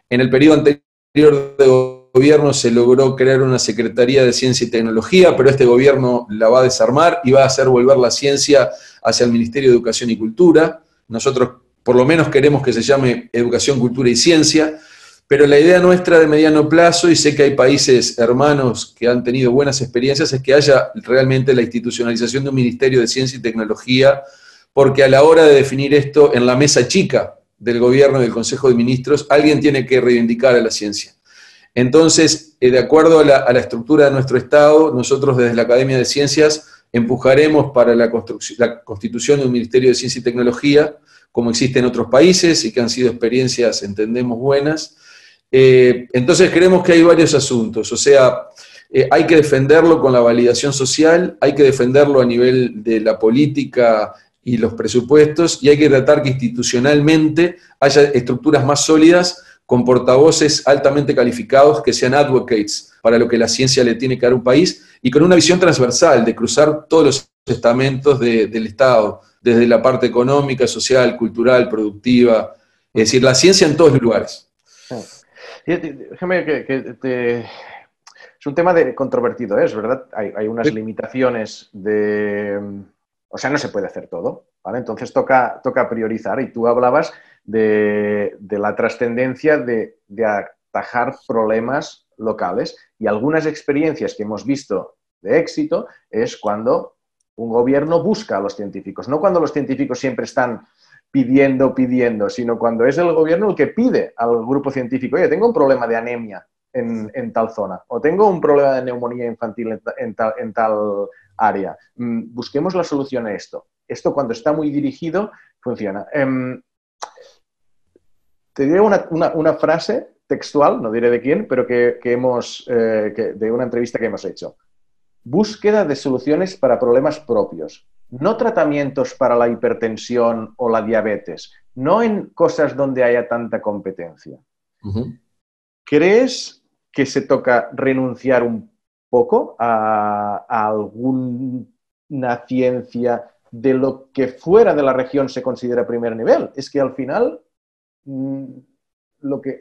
En el periodo anterior de gobierno se logró crear una Secretaría de Ciencia y Tecnología, pero este gobierno la va a desarmar y va a hacer volver la ciencia hacia el Ministerio de Educación y Cultura. Nosotros por lo menos queremos que se llame Educación, Cultura y Ciencia, pero la idea nuestra de mediano plazo, y sé que hay países hermanos que han tenido buenas experiencias, es que haya realmente la institucionalización de un Ministerio de Ciencia y Tecnología, porque a la hora de definir esto en la mesa chica del gobierno y del Consejo de Ministros, alguien tiene que reivindicar a la ciencia. Entonces, de acuerdo a la estructura de nuestro Estado, nosotros desde la Academia de Ciencias empujaremos para la constitución de un Ministerio de Ciencia y Tecnología, como existe en otros países y que han sido experiencias, entendemos, buenas. Entonces creemos que hay varios asuntos, o sea, hay que defenderlo con la validación social, hay que defenderlo a nivel de la política y los presupuestos, y hay que tratar que institucionalmente haya estructuras más sólidas con portavoces altamente calificados que sean advocates para lo que la ciencia le tiene que dar a un país, y con una visión transversal de cruzar todos los estamentos del Estado, desde la parte económica, social, cultural, productiva, es decir, la ciencia en todos los lugares. Déjame es un tema controvertido, es verdad, hay unas limitaciones o sea, no se puede hacer todo, ¿vale? Entonces toca priorizar, y tú hablabas de la trascendencia de atajar problemas locales, y algunas experiencias que hemos visto de éxito es cuando un gobierno busca a los científicos, no cuando los científicos siempre están pidiendo, sino cuando es el gobierno el que pide al grupo científico: oye, tengo un problema de anemia en tal zona, o tengo un problema de neumonía infantil en tal área. Busquemos la solución a esto. Esto, cuando está muy dirigido, funciona. Te diré una frase textual, no diré de quién, pero de una entrevista que hemos hecho. Búsqueda de soluciones para problemas propios, no tratamientos para la hipertensión o la diabetes, no en cosas donde haya tanta competencia. Uh-huh. ¿Crees que se toca renunciar un poco a alguna ciencia de lo que fuera de la región se considera primer nivel? Es que al final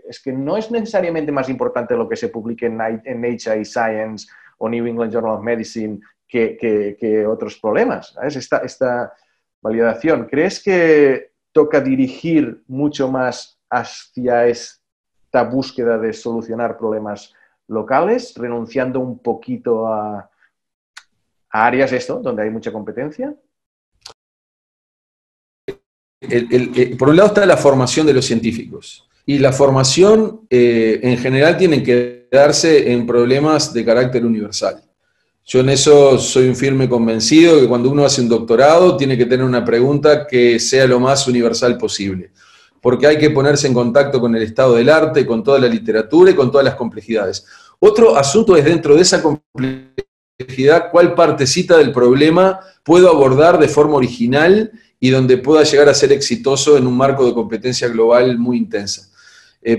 es que no es necesariamente más importante lo que se publique en Nature y Science o New England Journal of Medicine que otros problemas, ¿sabes? Esta validación. ¿Crees que toca dirigir mucho más hacia esta búsqueda de solucionar problemas locales, renunciando un poquito a áreas donde hay mucha competencia? Por un lado está la formación de los científicos. Y la formación en general tiene que darse en problemas de carácter universal. Yo en eso soy un firme convencido que cuando uno hace un doctorado tiene que tener una pregunta que sea lo más universal posible, porque hay que ponerse en contacto con el estado del arte, con toda la literatura y con todas las complejidades. Otro asunto es dentro de esa complejidad, cuál partecita del problema puedo abordar de forma original y donde pueda llegar a ser exitoso en un marco de competencia global muy intensa.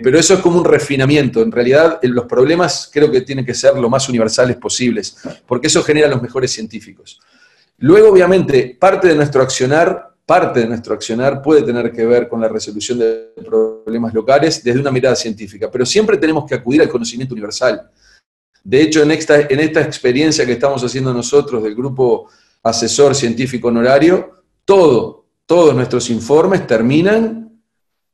Pero eso es como un refinamiento. En realidad, los problemas creo que tienen que ser lo más universales posibles, porque eso genera los mejores científicos. Luego, obviamente, parte de nuestro accionar puede tener que ver con la resolución de problemas locales desde una mirada científica, pero siempre tenemos que acudir al conocimiento universal. De hecho, en esta experiencia que estamos haciendo nosotros del grupo asesor científico honorario, todos nuestros informes terminan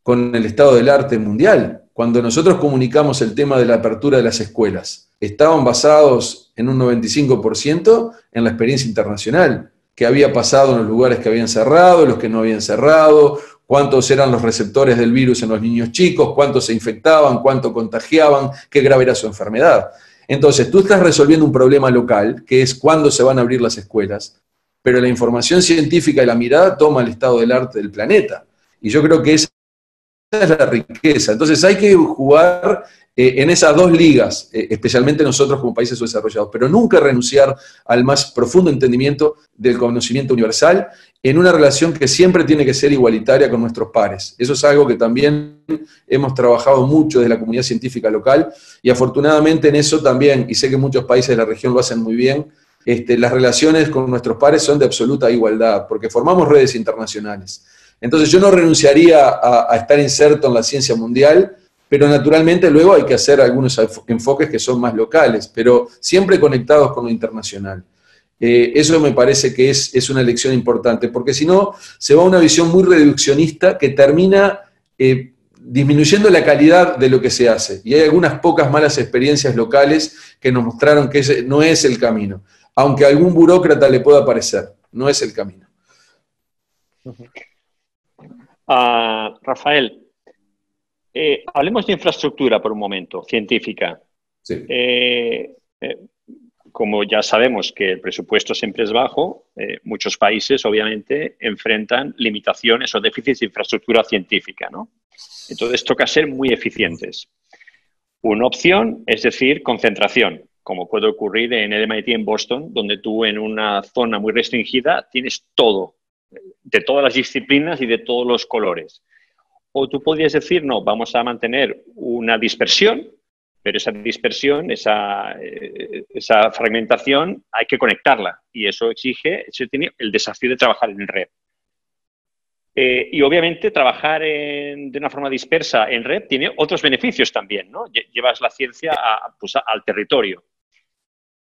con el estado del arte mundial. Cuando nosotros comunicamos el tema de la apertura de las escuelas, estaban basados en un 95% en la experiencia internacional, qué había pasado en los lugares que habían cerrado, los que no habían cerrado, cuántos eran los receptores del virus en los niños chicos, cuántos se infectaban, cuánto contagiaban, qué grave era su enfermedad. Entonces, tú estás resolviendo un problema local, que es cuándo se van a abrir las escuelas, pero la información científica y la mirada toma el estado del arte del planeta. Y yo creo que esa es la riqueza. Entonces hay que jugar en esas dos ligas, especialmente nosotros como países subdesarrollados, pero nunca renunciar al más profundo entendimiento del conocimiento universal en una relación que siempre tiene que ser igualitaria con nuestros pares. Eso es algo que también hemos trabajado mucho desde la comunidad científica local, y afortunadamente en eso también, y sé que muchos países de la región lo hacen muy bien, las relaciones con nuestros pares son de absoluta igualdad, porque formamos redes internacionales. Entonces yo no renunciaría a estar inserto en la ciencia mundial, pero naturalmente luego hay que hacer algunos enfoques que son más locales, pero siempre conectados con lo internacional. Eso me parece que es una lección importante, porque si no, se va a una visión muy reduccionista que termina disminuyendo la calidad de lo que se hace. Y hay algunas pocas malas experiencias locales que nos mostraron que ese no es el camino. Aunque a algún burócrata le pueda parecer, no es el camino. Rafael, hablemos de infraestructura por un momento, científica. Sí. Como ya sabemos que el presupuesto siempre es bajo, muchos países obviamente enfrentan limitaciones o déficits de infraestructura científica, ¿no? Entonces toca ser muy eficientes. Una opción es decir, concentración, como puede ocurrir en el MIT en Boston, donde tú en una zona muy restringida tienes todo, de todas las disciplinas y de todos los colores. O tú podrías decir, no, vamos a mantener una dispersión, pero esa dispersión, esa fragmentación, hay que conectarla. Y eso tiene el desafío de trabajar en red. Y obviamente trabajar de una forma dispersa en red tiene otros beneficios también, ¿no? Llevas la ciencia al territorio.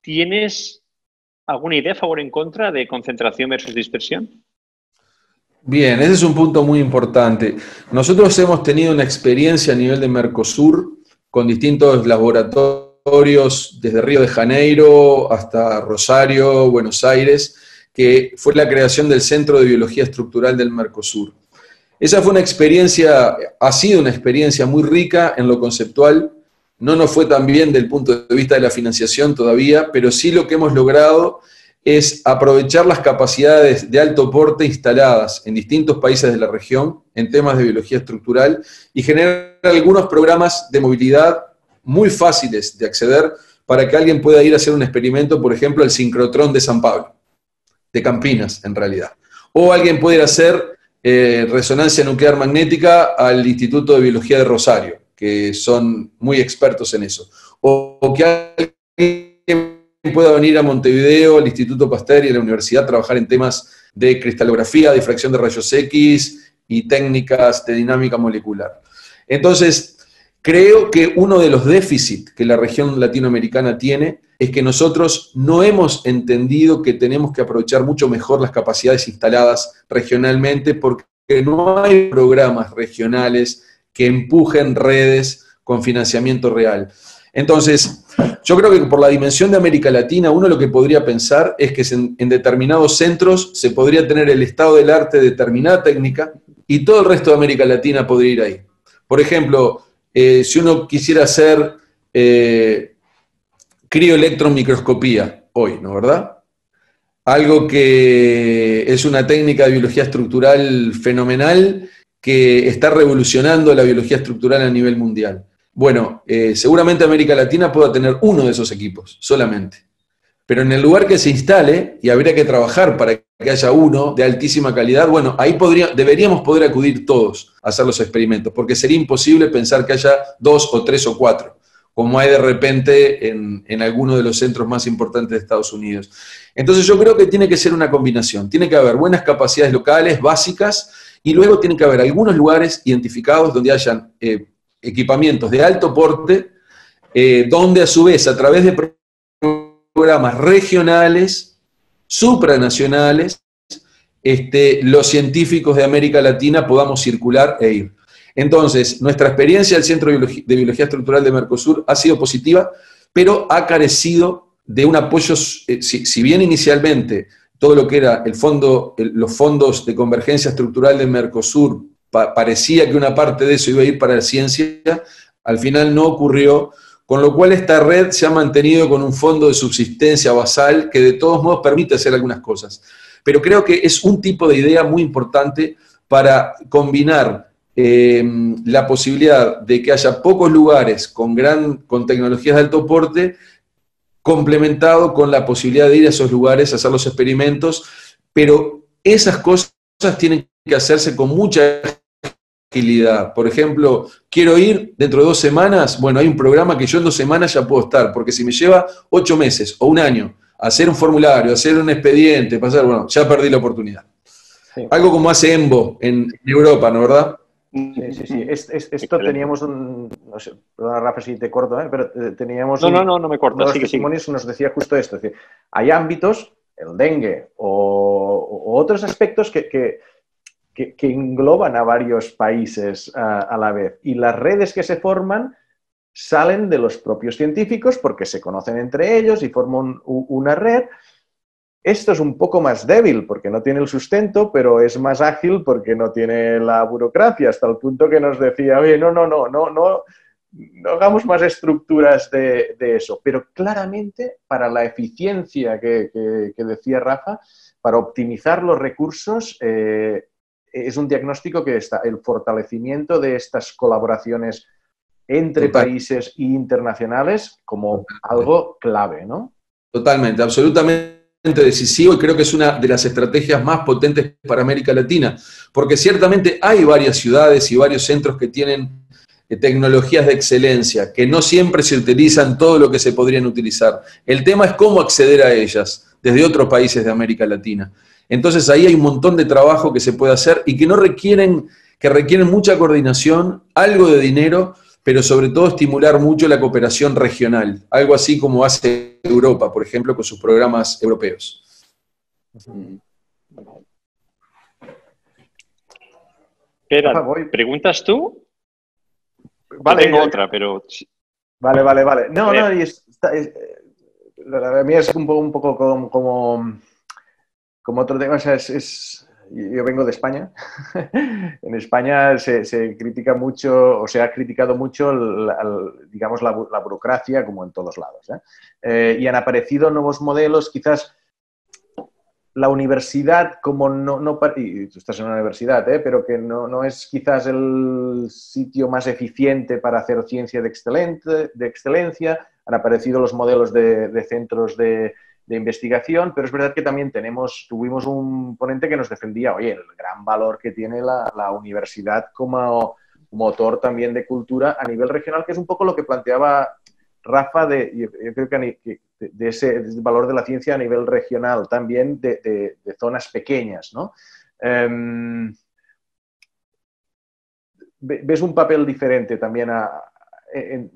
¿Tienes alguna idea a favor o en contra de concentración versus dispersión? Bien, ese es un punto muy importante. Nosotros hemos tenido una experiencia a nivel de Mercosur con distintos laboratorios, desde Río de Janeiro hasta Rosario, Buenos Aires, que fue la creación del Centro de Biología Estructural del Mercosur. Esa fue ha sido una experiencia muy rica en lo conceptual. No nos fue tan bien del punto de vista de la financiación todavía, pero sí lo que hemos logrado es aprovechar las capacidades de alto porte instaladas en distintos países de la región en temas de biología estructural y generar algunos programas de movilidad muy fáciles de acceder para que alguien pueda ir a hacer un experimento, por ejemplo, el sincrotrón de San Pablo, de Campinas en realidad. O alguien puede ir a hacer resonancia nuclear magnética al Instituto de Biología de Rosario, que son muy expertos en eso. O que alguien pueda venir a Montevideo, al Instituto Pasteur y a la universidad a trabajar en temas de cristalografía, difracción de rayos X y técnicas de dinámica molecular. Entonces, creo que uno de los déficits que la región latinoamericana tiene es que nosotros no hemos entendido que tenemos que aprovechar mucho mejor las capacidades instaladas regionalmente, porque no hay programas regionales que empujen redes con financiamiento real. Entonces, yo creo que por la dimensión de América Latina, uno lo que podría pensar es que en determinados centros se podría tener el estado del arte de determinada técnica y todo el resto de América Latina podría ir ahí. Por ejemplo, si uno quisiera hacer crioelectromicroscopía hoy, ¿no, verdad? Algo que es una técnica de biología estructural fenomenal que está revolucionando la biología estructural a nivel mundial. Bueno, seguramente América Latina pueda tener uno de esos equipos, solamente. Pero en el lugar que se instale, y habría que trabajar para que haya uno de altísima calidad, bueno, ahí deberíamos poder acudir todos a hacer los experimentos, porque sería imposible pensar que haya 2 o 3 o 4, como hay de repente en alguno de los centros más importantes de Estados Unidos. Entonces yo creo que tiene que ser una combinación, tiene que haber buenas capacidades locales, básicas, y luego tiene que haber algunos lugares identificados donde hayan equipamientos de alto porte, donde a su vez, a través de programas regionales, supranacionales, los científicos de América Latina podamos circular e ir. Entonces, nuestra experiencia del Centro de Biología Estructural de Mercosur ha sido positiva, pero ha carecido de un apoyo, si bien inicialmente todo lo que era los fondos de convergencia estructural de Mercosur, parecía que una parte de eso iba a ir para la ciencia, al final no ocurrió, con lo cual esta red se ha mantenido con un fondo de subsistencia basal que de todos modos permite hacer algunas cosas. Pero creo que es un tipo de idea muy importante para combinar la posibilidad de que haya pocos lugares con tecnologías de alto porte, complementado con la posibilidad de ir a esos lugares a hacer los experimentos, pero esas cosas tienen que hacerse con mucha agilidad. Por ejemplo, quiero ir dentro de 2 semanas, bueno, hay un programa que yo en 2 semanas ya puedo estar, porque si me lleva 8 meses o 1 año hacer un formulario, hacer un expediente, bueno, ya perdí la oportunidad. Sí. Algo como hace EMBO en Europa, ¿no, verdad? Sí. Esto teníamos no sé, perdona, Rafa, si te corto, pero teníamos no me cortas. Uno de los testimonios nos decía justo esto, es decir, hay ámbitos, el dengue o otros aspectos que engloban a varios países a la vez, y las redes que se forman salen de los propios científicos porque se conocen entre ellos y forman una red. Esto es un poco más débil porque no tiene el sustento, pero es más ágil porque no tiene la burocracia, hasta el punto que nos decía, oye, no hagamos más estructuras de eso. Pero claramente, para la eficiencia que decía Rafa, para optimizar los recursos, es un diagnóstico que está el fortalecimiento de estas colaboraciones entre países e internacionales como algo clave, ¿no? Totalmente, absolutamente decisivo, y creo que es una de las estrategias más potentes para América Latina, porque ciertamente hay varias ciudades y varios centros que tienen tecnologías de excelencia, que no siempre se utilizan todo lo que se podrían utilizar. El tema es cómo acceder a ellas desde otros países de América Latina. Entonces ahí hay un montón de trabajo que se puede hacer y que requieren mucha coordinación, algo de dinero, pero sobre todo estimular mucho la cooperación regional, algo así como hace Europa, por ejemplo, con sus programas europeos. Espera, ¿preguntas tú? Vale, tengo otra, pero... Vale. No, la mía es un poco como otro tema, o sea, yo vengo de España. En España se critica mucho, o se ha criticado mucho, digamos, la burocracia, como en todos lados, y han aparecido nuevos modelos, quizás la universidad, como y tú estás en una universidad, pero que no es quizás el sitio más eficiente para hacer ciencia de excelencia, han aparecido los modelos de centros de investigación, pero es verdad que también tuvimos un ponente que nos defendía, oye, el gran valor que tiene la universidad como motor también de cultura a nivel regional, que es un poco lo que planteaba Rafa, yo creo que de ese valor de la ciencia a nivel regional, también de zonas pequeñas, ¿no? ¿Ves un papel diferente también en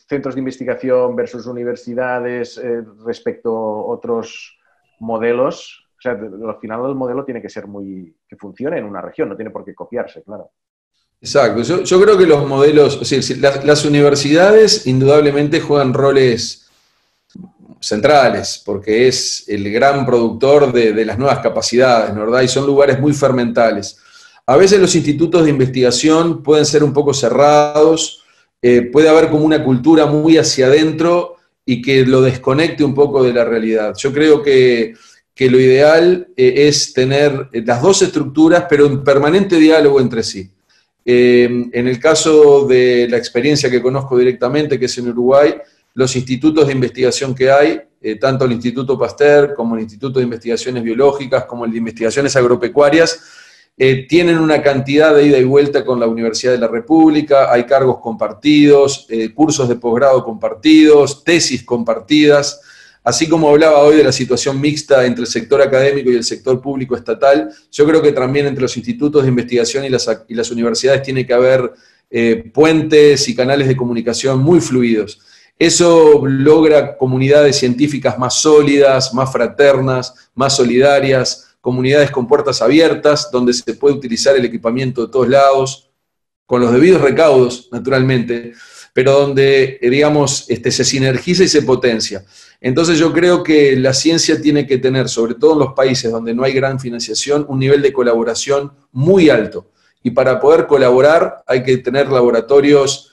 centros de investigación versus universidades respecto a otros modelos? O sea, al final el modelo tiene que ser que funcione en una región, no tiene por qué copiarse, claro. Exacto. Yo creo que los modelos, o sea, las universidades indudablemente juegan roles centrales, porque es el gran productor de las nuevas capacidades, ¿no? ¿Verdad? Y son lugares muy fermentales. a veces los institutos de investigación pueden ser un poco cerrados, puede haber como una cultura muy hacia adentro y que lo desconecte un poco de la realidad. Yo creo que lo ideal es tener las dos estructuras, pero en permanente diálogo entre sí. En el caso de la experiencia que conozco directamente, que es en Uruguay, los institutos de investigación que hay, tanto el Instituto Pasteur como el Instituto de Investigaciones Biológicas, como el de Investigaciones Agropecuarias, tienen una cantidad de ida y vuelta con la Universidad de la República, hay cargos compartidos, cursos de posgrado compartidos, tesis compartidas. Así como hablaba hoy de la situación mixta entre el sector académico y el sector público estatal, yo creo que también entre los institutos de investigación y las universidades tiene que haber puentes y canales de comunicación muy fluidos. Eso logra comunidades científicas más sólidas, más fraternas, más solidarias, comunidades con puertas abiertas, donde se puede utilizar el equipamiento de todos lados, con los debidos recaudos, naturalmente, pero donde, digamos, se sinergiza y se potencia. Entonces yo creo que la ciencia tiene que tener, sobre todo en los países donde no hay gran financiación, un nivel de colaboración muy alto. Y para poder colaborar hay que tener laboratorios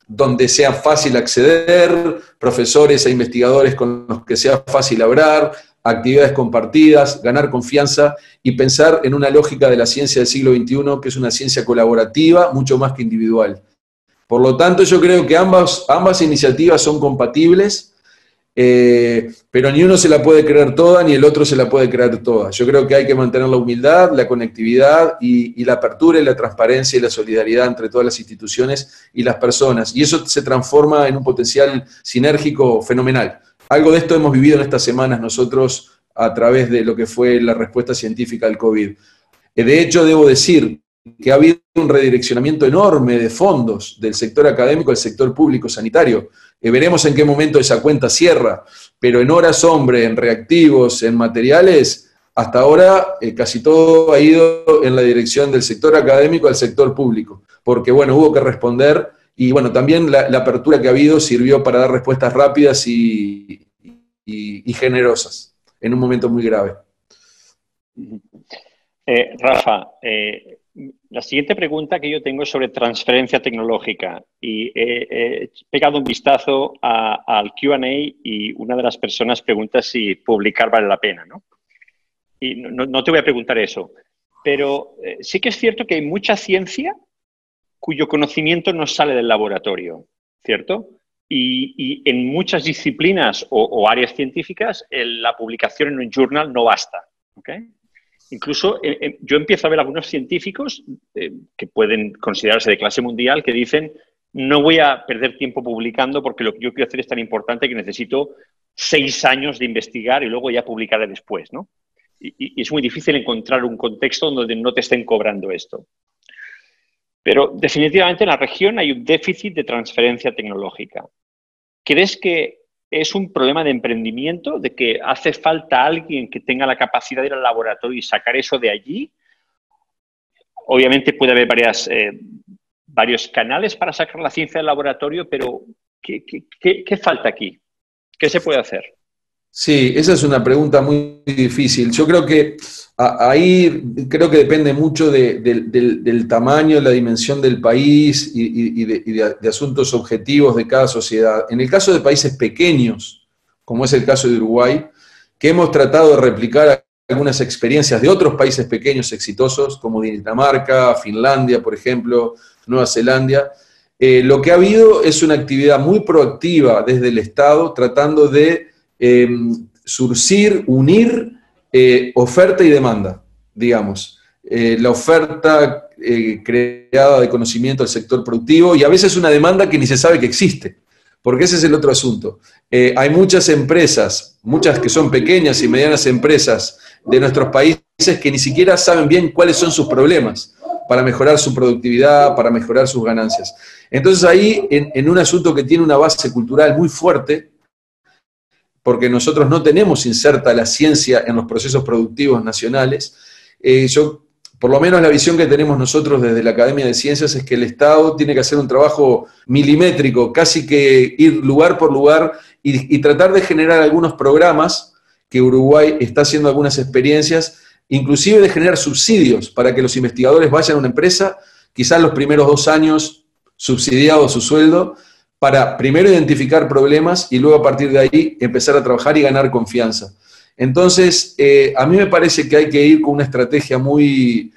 donde sea fácil acceder, profesores e investigadores con los que sea fácil hablar, actividades compartidas, ganar confianza y pensar en una lógica de la ciencia del siglo XXI que es una ciencia colaborativa mucho más que individual. Por lo tanto, yo creo que ambas iniciativas son compatibles, pero ni uno se la puede creer toda, ni el otro se la puede creer toda. Yo creo que hay que mantener la humildad, la conectividad y la apertura y la transparencia y la solidaridad entre todas las instituciones y las personas. Y eso se transforma en un potencial sinérgico fenomenal. Algo de esto hemos vivido en estas semanas nosotros a través de lo que fue la respuesta científica al COVID. De hecho, debo decir que ha habido un redireccionamiento enorme de fondos del sector académico al sector público sanitario. Veremos en qué momento esa cuenta cierra, pero en horas hombre, en reactivos, en materiales, hasta ahora casi todo ha ido en la dirección del sector académico al sector público, porque bueno, hubo que responder y bueno, también la apertura que ha habido sirvió para dar respuestas rápidas y generosas en un momento muy grave. Rafa, la siguiente pregunta que yo tengo es sobre transferencia tecnológica y he pegado un vistazo al Q&A y una de las personas pregunta si publicar vale la pena, ¿no? Y no te voy a preguntar eso, pero sí que es cierto que hay mucha ciencia cuyo conocimiento no sale del laboratorio, ¿cierto? Y en muchas disciplinas o áreas científicas la publicación en un journal no basta, ¿ok? Incluso yo empiezo a ver algunos científicos que pueden considerarse de clase mundial que dicen no voy a perder tiempo publicando porque lo que yo quiero hacer es tan importante que necesito 6 años de investigar y luego ya publicaré después, ¿no? Y es muy difícil encontrar un contexto donde no te estén cobrando esto. Pero definitivamente en la región hay un déficit de transferencia tecnológica. ¿Crees que es un problema de emprendimiento, de que hace falta alguien que tenga la capacidad de ir al laboratorio y sacar eso de allí? Obviamente puede haber varios canales para sacar la ciencia del laboratorio, pero ¿qué falta aquí? ¿Qué se puede hacer? Sí, esa es una pregunta muy difícil. Yo creo que ahí depende mucho del tamaño, la dimensión del país y de asuntos objetivos de cada sociedad. En el caso de países pequeños, como es el caso de Uruguay, que hemos tratado de replicar algunas experiencias de otros países pequeños exitosos, como Dinamarca, Finlandia, por ejemplo, Nueva Zelanda, lo que ha habido es una actividad muy proactiva desde el Estado, tratando de surcir, unir oferta y demanda, digamos. La oferta creada de conocimiento al sector productivo y a veces una demanda que ni se sabe que existe, porque ese es el otro asunto. Hay muchas empresas, muchas que son pequeñas y medianas empresas de nuestros países que ni siquiera saben bien cuáles son sus problemas para mejorar su productividad, para mejorar sus ganancias. Entonces ahí, en un asunto que tiene una base cultural muy fuerte, porque nosotros no tenemos inserta la ciencia en los procesos productivos nacionales, por lo menos la visión que tenemos nosotros desde la Academia de Ciencias es que el Estado tiene que hacer un trabajo milimétrico, casi que ir lugar por lugar y tratar de generar algunos programas, que Uruguay está haciendo algunas experiencias, inclusive de generar subsidios para que los investigadores vayan a una empresa, quizás los primeros 2 años subsidiado su sueldo, para primero identificar problemas y luego a partir de ahí empezar a trabajar y ganar confianza. Entonces, a mí me parece que hay que ir con una estrategia muy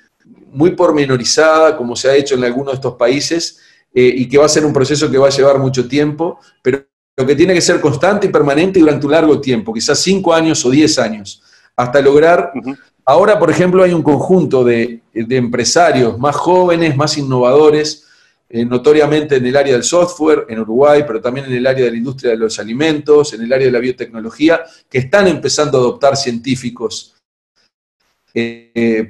pormenorizada, como se ha hecho en algunos de estos países, y que va a ser un proceso que va a llevar mucho tiempo, pero que tiene que ser constante y permanente durante un largo tiempo, quizás 5 años o 10 años, hasta lograr... Ahora, por ejemplo, hay un conjunto de empresarios más jóvenes, más innovadores, notoriamente en el área del software, en Uruguay, pero también en el área de la industria de los alimentos, en el área de la biotecnología, que están empezando a adoptar científicos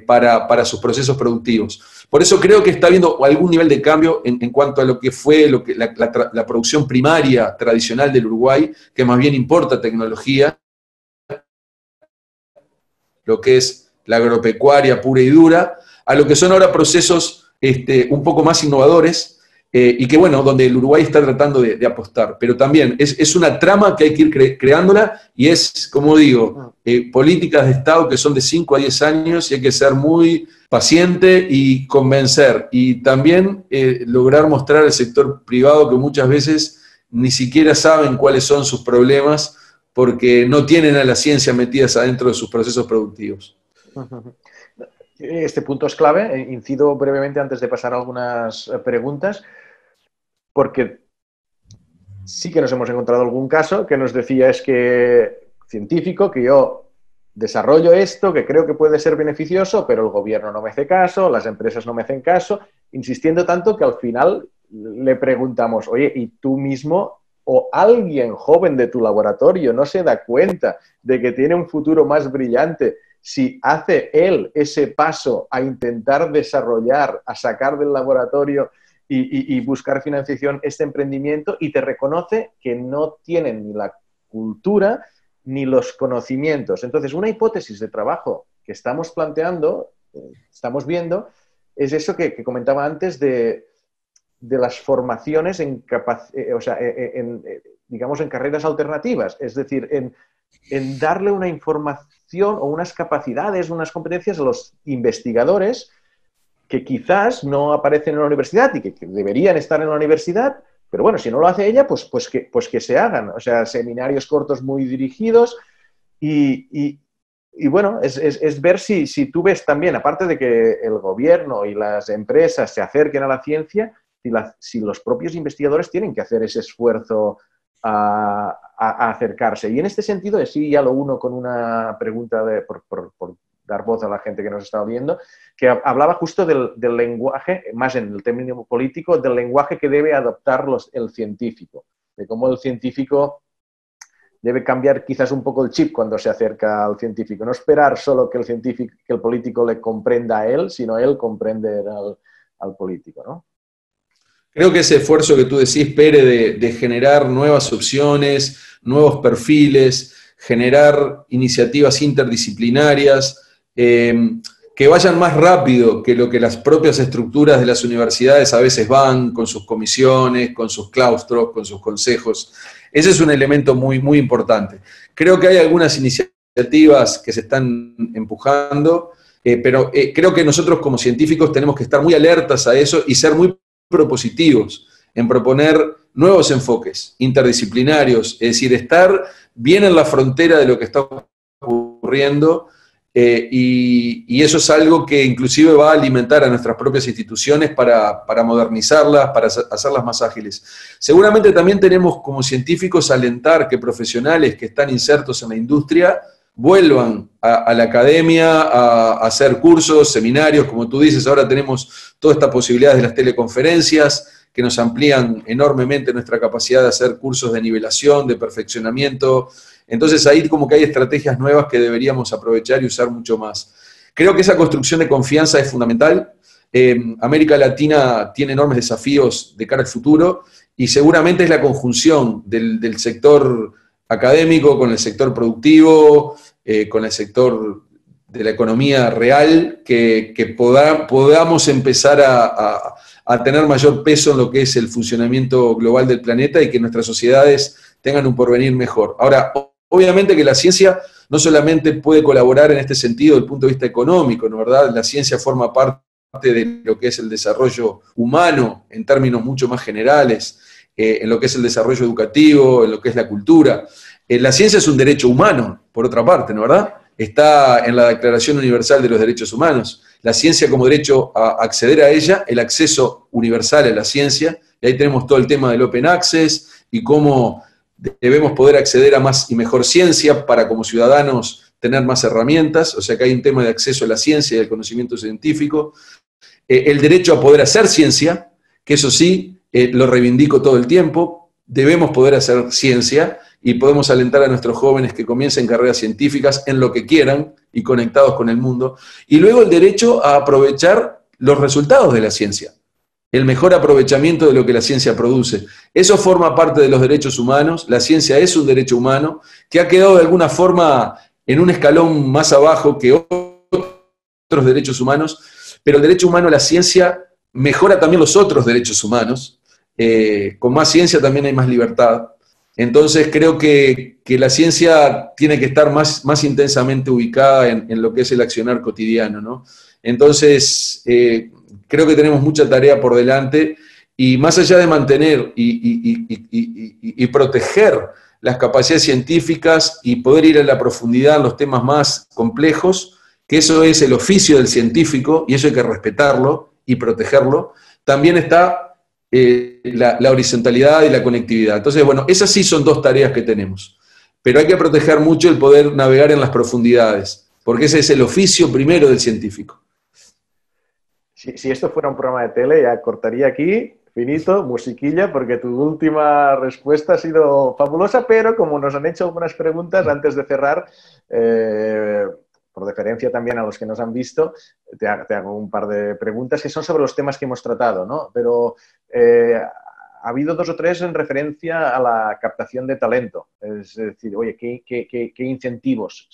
para sus procesos productivos. Por eso creo que está habiendo algún nivel de cambio en cuanto a lo que fue la producción primaria tradicional del Uruguay, que más bien importa tecnología, lo que es la agropecuaria pura y dura, a lo que son ahora procesos un poco más innovadores, y que bueno, donde el Uruguay está tratando de apostar. Pero también es una trama que hay que ir creándola, y es, como digo, políticas de Estado que son de 5 a 10 años, y hay que ser muy paciente y convencer, y también lograr mostrar al sector privado que muchas veces ni siquiera saben cuáles son sus problemas, porque no tienen a la ciencia metidas adentro de sus procesos productivos. Este punto es clave. Incido brevemente antes de pasar a algunas preguntas, porque sí que nos hemos encontrado algún caso que nos decía es que científico, que yo desarrollo esto, que creo que puede ser beneficioso, pero el gobierno no me hace caso, las empresas no me hacen caso, insistiendo tanto que al final le preguntamos, oye, ¿y tú mismo o alguien joven de tu laboratorio no se da cuenta de que tiene un futuro más brillante si hace él ese paso a intentar desarrollar, a sacar del laboratorio y buscar financiación este emprendimiento, y te reconoce que no tienen ni la cultura ni los conocimientos? Entonces, una hipótesis de trabajo que estamos planteando, estamos viendo, es eso que comentaba antes de las formaciones digamos, en carreras alternativas, es decir, en darle una información o unas capacidades, unas competencias a los investigadores que quizás no aparecen en la universidad y que deberían estar en la universidad, pero bueno, si no lo hace ella, pues que se hagan. O sea, seminarios cortos muy dirigidos y bueno, es ver si tú ves también, aparte de que el gobierno y las empresas se acerquen a la ciencia, si los propios investigadores tienen que hacer ese esfuerzo a acercarse. Y en este sentido, sí, ya lo uno con una pregunta por dar voz a la gente que nos está viendo, que hablaba justo del lenguaje, más en el término político, del lenguaje que debe adoptar el científico, de cómo el científico debe cambiar quizás un poco el chip cuando se acerca al científico, no esperar solo que el político le comprenda a él, sino él comprender al político, ¿no? Creo que ese esfuerzo que tú decís, Pere, de generar nuevas opciones, nuevos perfiles, generar iniciativas interdisciplinarias, que vayan más rápido que lo que las propias estructuras de las universidades a veces van, con sus comisiones, con sus claustros, con sus consejos. Ese es un elemento muy, muy importante. Creo que hay algunas iniciativas que se están empujando, pero creo que nosotros como científicos tenemos que estar muy alertas a eso y ser muy propositivos en proponer nuevos enfoques interdisciplinarios, es decir, estar bien en la frontera de lo que está ocurriendo, y eso es algo que inclusive va a alimentar a nuestras propias instituciones para modernizarlas, para hacerlas más ágiles. Seguramente también tenemos como científicos alentar que profesionales que están insertos en la industria vuelvan a la academia a hacer cursos, seminarios, como tú dices. Ahora tenemos toda esta posibilidad de las teleconferencias que nos amplían enormemente nuestra capacidad de hacer cursos de nivelación, de perfeccionamiento. Entonces ahí como que hay estrategias nuevas que deberíamos aprovechar y usar mucho más. Creo que esa construcción de confianza es fundamental. América Latina tiene enormes desafíos de cara al futuro y seguramente es la conjunción del sector académico con el sector productivo, con el sector de la economía real, que podamos empezar a tener mayor peso en lo que es el funcionamiento global del planeta y que nuestras sociedades tengan un porvenir mejor. Ahora, obviamente que la ciencia no solamente puede colaborar en este sentido desde el punto de vista económico, ¿no es verdad? La ciencia forma parte de lo que es el desarrollo humano en términos mucho más generales, en lo que es el desarrollo educativo, en lo que es la cultura. La ciencia es un derecho humano, por otra parte, ¿no es verdad? Está en la Declaración Universal de los Derechos Humanos. La ciencia como derecho a acceder a ella, el acceso universal a la ciencia, y ahí tenemos todo el tema del Open Access y cómo debemos poder acceder a más y mejor ciencia para como ciudadanos tener más herramientas, o sea que hay un tema de acceso a la ciencia y al conocimiento científico. El derecho a poder hacer ciencia, que eso sí, lo reivindico todo el tiempo, debemos poder hacer ciencia y podemos alentar a nuestros jóvenes que comiencen carreras científicas en lo que quieran y conectados con el mundo. Y luego el derecho a aprovechar los resultados de la ciencia, el mejor aprovechamiento de lo que la ciencia produce. Eso forma parte de los derechos humanos, la ciencia es un derecho humano que ha quedado de alguna forma en un escalón más abajo que otros derechos humanos, pero el derecho humano a la ciencia mejora también los otros derechos humanos. Con más ciencia también hay más libertad. Entonces creo que la ciencia tiene que estar más intensamente ubicada en lo que es el accionar cotidiano, ¿no? Entonces creo que tenemos mucha tarea por delante y más allá de mantener y proteger las capacidades científicas y poder ir a la profundidad en los temas más complejos, que eso es el oficio del científico y eso hay que respetarlo y protegerlo, también está la horizontalidad y la conectividad. Entonces, bueno, esas sí son dos tareas que tenemos, pero hay que proteger mucho el poder navegar en las profundidades, porque ese es el oficio primero del científico. Si esto fuera un programa de tele, ya cortaría aquí, finito, musiquilla, porque tu última respuesta ha sido fabulosa, pero como nos han hecho algunas preguntas antes de cerrar, por deferencia también a los que nos han visto, te hago un par de preguntas que son sobre los temas que hemos tratado, ¿no? Pero ha habido 2 o 3 en referencia a la captación de talento. Es decir, oye, ¿qué incentivos?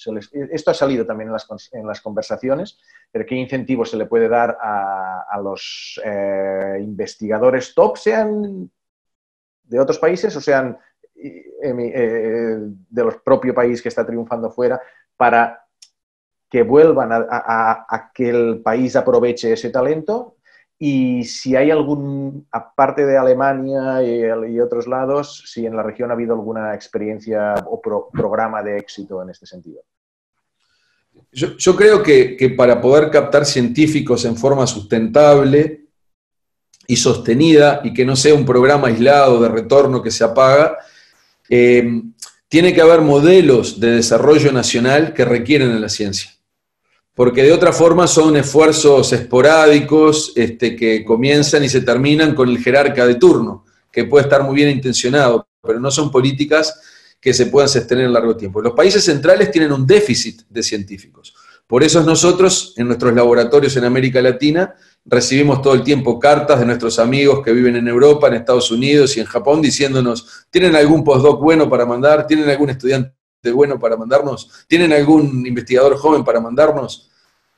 Esto ha salido también en las conversaciones, pero ¿qué incentivos se le puede dar a los investigadores top, sean de otros países o sean de los propios países que está triunfando fuera, para que vuelvan a que el país aproveche ese talento? Y si hay aparte de Alemania y otros lados, si en la región ha habido alguna experiencia o programa de éxito en este sentido. Yo creo que para poder captar científicos en forma sustentable y sostenida, y que no sea un programa aislado de retorno que se apaga, tiene que haber modelos de desarrollo nacional que requieren en la ciencia. Porque de otra forma son esfuerzos esporádicos que comienzan y se terminan con el jerarca de turno, que puede estar muy bien intencionado, pero no son políticas que se puedan sostener en largo tiempo. Los países centrales tienen un déficit de científicos. Por eso nosotros, en nuestros laboratorios en América Latina, recibimos todo el tiempo cartas de nuestros amigos que viven en Europa, en Estados Unidos y en Japón, diciéndonos, ¿tienen algún postdoc bueno para mandar? ¿Tienen algún estudiante bueno para mandarnos? ¿Tienen algún investigador joven para mandarnos?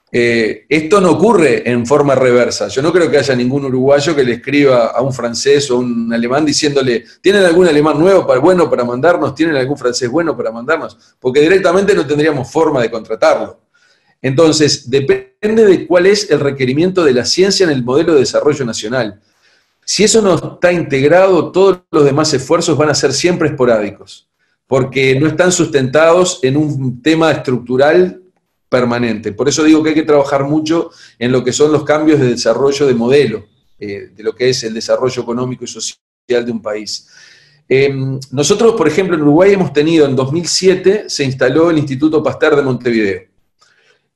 Esto no ocurre en forma reversa. Yo no creo que haya ningún uruguayo que le escriba a un francés o a un alemán diciéndole, ¿tienen algún alemán bueno para mandarnos? ¿Tienen algún francés bueno para mandarnos? Porque directamente no tendríamos forma de contratarlo. Entonces, depende de cuál es el requerimiento de la ciencia en el modelo de desarrollo nacional. Si eso no está integrado, todos los demás esfuerzos van a ser siempre esporádicos, porque no están sustentados en un tema estructural permanente. Por eso digo que hay que trabajar mucho en lo que son los cambios de desarrollo de modelo, de lo que es el desarrollo económico y social de un país. Nosotros, por ejemplo, en Uruguay hemos tenido, en 2007, se instaló el Instituto Pasteur de Montevideo.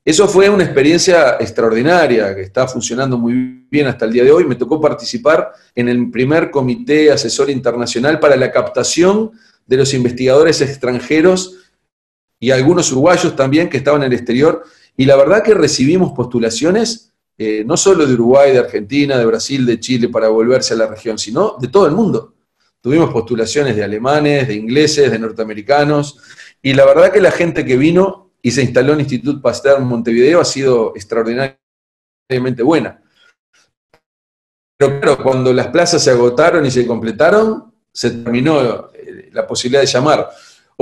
Eso fue una experiencia extraordinaria, que está funcionando muy bien hasta el día de hoy. Me tocó participar en el primer comité asesor internacional para la captación de los investigadores extranjeros y algunos uruguayos también que estaban en el exterior, y la verdad que recibimos postulaciones no solo de Uruguay, de Argentina, de Brasil, de Chile, para volverse a la región, sino de todo el mundo. Tuvimos postulaciones de alemanes, de ingleses, de norteamericanos, y la verdad que la gente que vino y se instaló en el Instituto Pasteur en Montevideo ha sido extraordinariamente buena. Pero claro, cuando las plazas se agotaron y se completaron, se terminó la posibilidad de llamar.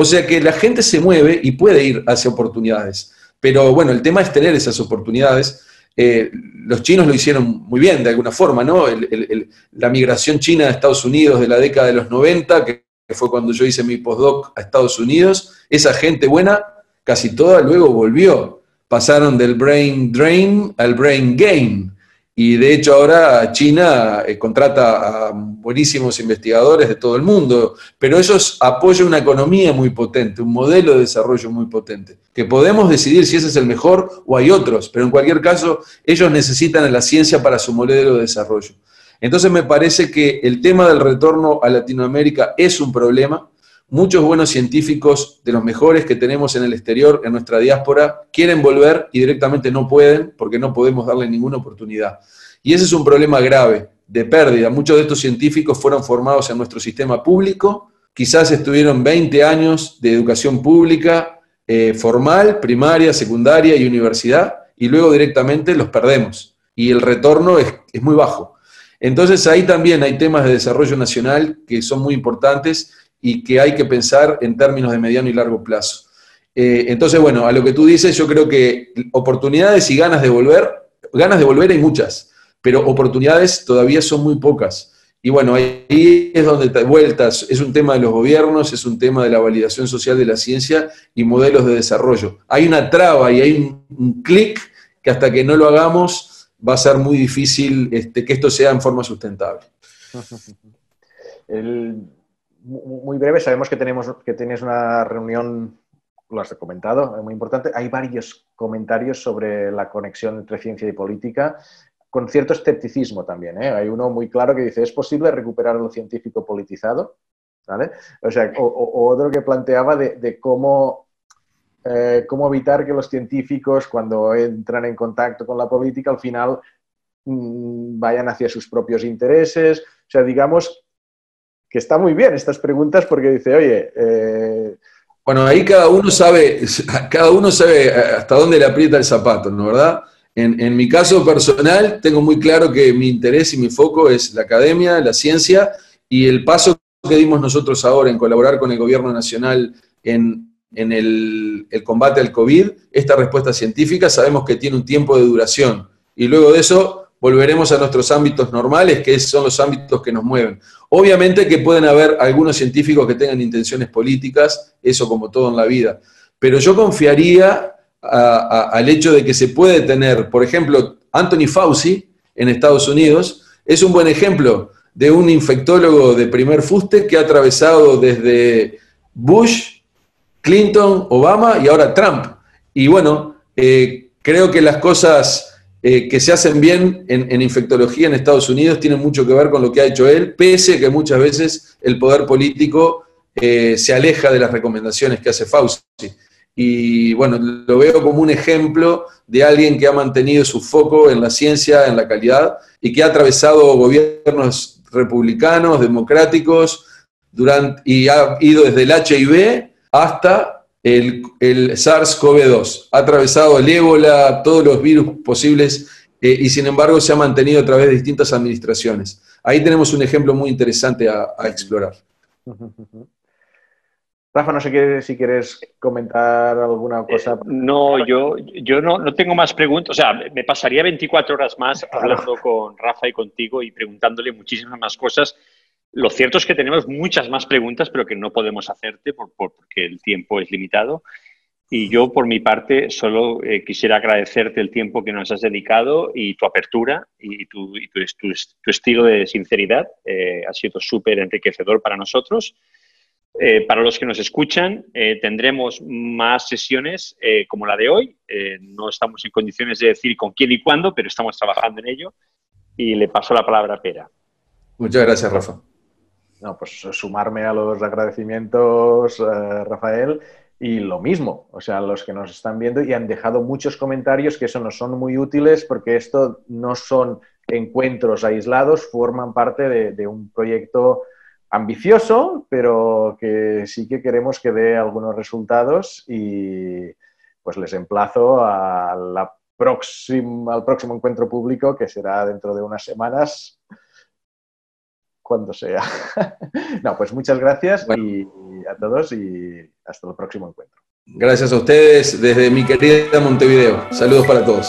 O sea que la gente se mueve y puede ir hacia oportunidades. Pero bueno, el tema es tener esas oportunidades. Los chinos lo hicieron muy bien, de alguna forma, ¿no? La migración china a Estados Unidos de la década de los 90, que fue cuando yo hice mi postdoc a Estados Unidos, esa gente buena, casi toda luego volvió. Pasaron del brain drain al brain gain. Y de hecho ahora China contrata a buenísimos investigadores de todo el mundo, pero eso apoya una economía muy potente, un modelo de desarrollo muy potente, que podemos decidir si ese es el mejor o hay otros, pero en cualquier caso ellos necesitan a la ciencia para su modelo de desarrollo. Entonces me parece que el tema del retorno a Latinoamérica es un problema. Muchos buenos científicos, de los mejores que tenemos en el exterior, en nuestra diáspora, quieren volver y directamente no pueden porque no podemos darle ninguna oportunidad. Y ese es un problema grave, de pérdida. Muchos de estos científicos fueron formados en nuestro sistema público, quizás estuvieron 20 años de educación pública, formal, primaria, secundaria y universidad, y luego directamente los perdemos. Y el retorno es muy bajo. Entonces ahí también hay temas de desarrollo nacional que son muy importantes y que hay que pensar en términos de mediano y largo plazo. Entonces, bueno, a lo que tú dices, yo creo que oportunidades y ganas de volver hay muchas, pero oportunidades todavía son muy pocas. Y bueno, ahí es donde te vueltas, es un tema de los gobiernos, es un tema de la validación social de la ciencia y modelos de desarrollo. Hay una traba y hay un clic que hasta que no lo hagamos va a ser muy difícil que esto sea en forma sustentable. Muy breve, sabemos que tienes una reunión, lo has comentado, muy importante. Hay varios comentarios sobre la conexión entre ciencia y política, con cierto escepticismo también, ¿eh? Hay uno muy claro que dice, ¿es posible recuperar lo científico politizado? ¿Vale? O sea, o otro que planteaba de cómo evitar que los científicos, cuando entran en contacto con la política, al final vayan hacia sus propios intereses. O sea, digamos que está muy bien estas preguntas porque dice, oye... Bueno, ahí cada uno sabe hasta dónde le aprieta el zapato, ¿no, verdad? En mi caso personal, tengo muy claro que mi interés y mi foco es la academia, la ciencia, y el paso que dimos nosotros ahora en colaborar con el gobierno nacional en el combate al COVID, esta respuesta científica, sabemos que tiene un tiempo de duración, y luego de eso volveremos a nuestros ámbitos normales, que son los ámbitos que nos mueven. Obviamente que pueden haber algunos científicos que tengan intenciones políticas, eso como todo en la vida, pero yo confiaría al hecho de que se puede tener, por ejemplo, Anthony Fauci en Estados Unidos, es un buen ejemplo de un infectólogo de primer fuste que ha atravesado desde Bush, Clinton, Obama y ahora Trump. Y bueno, creo que las cosas que se hacen bien en infectología en Estados Unidos tienen mucho que ver con lo que ha hecho él, pese a que muchas veces el poder político se aleja de las recomendaciones que hace Fauci. Y bueno, lo veo como un ejemplo de alguien que ha mantenido su foco en la ciencia, en la calidad, y que ha atravesado gobiernos republicanos, democráticos, y ha ido desde el HIV hasta el SARS-CoV-2. Ha atravesado el ébola, todos los virus posibles, y sin embargo se ha mantenido a través de distintas administraciones. Ahí tenemos un ejemplo muy interesante a explorar. Rafa, no sé si quieres comentar alguna cosa. No, yo no tengo más preguntas. O sea, me pasaría 24 horas más hablando con Rafa y contigo y preguntándole muchísimas más cosas. Lo cierto es que tenemos muchas más preguntas, pero que no podemos hacerte porque el tiempo es limitado. Y yo, por mi parte, solo quisiera agradecerte el tiempo que nos has dedicado y tu apertura y tu estilo de sinceridad. Ha sido súper enriquecedor para nosotros. Para los que nos escuchan, tendremos más sesiones como la de hoy. No estamos en condiciones de decir con quién y cuándo, pero estamos trabajando en ello. Y le paso la palabra a Pera. Muchas gracias, Rafa. No, pues sumarme a los agradecimientos, Rafael, y lo mismo, o sea, los que nos están viendo y han dejado muchos comentarios que eso nos son muy útiles porque esto no son encuentros aislados, forman parte de un proyecto ambicioso, pero que sí que queremos que dé algunos resultados y pues les emplazo al próximo encuentro público que será dentro de unas semanas cuando sea. No, pues muchas gracias y a todos y hasta el próximo encuentro. Gracias a ustedes desde mi querida Montevideo. Saludos para todos.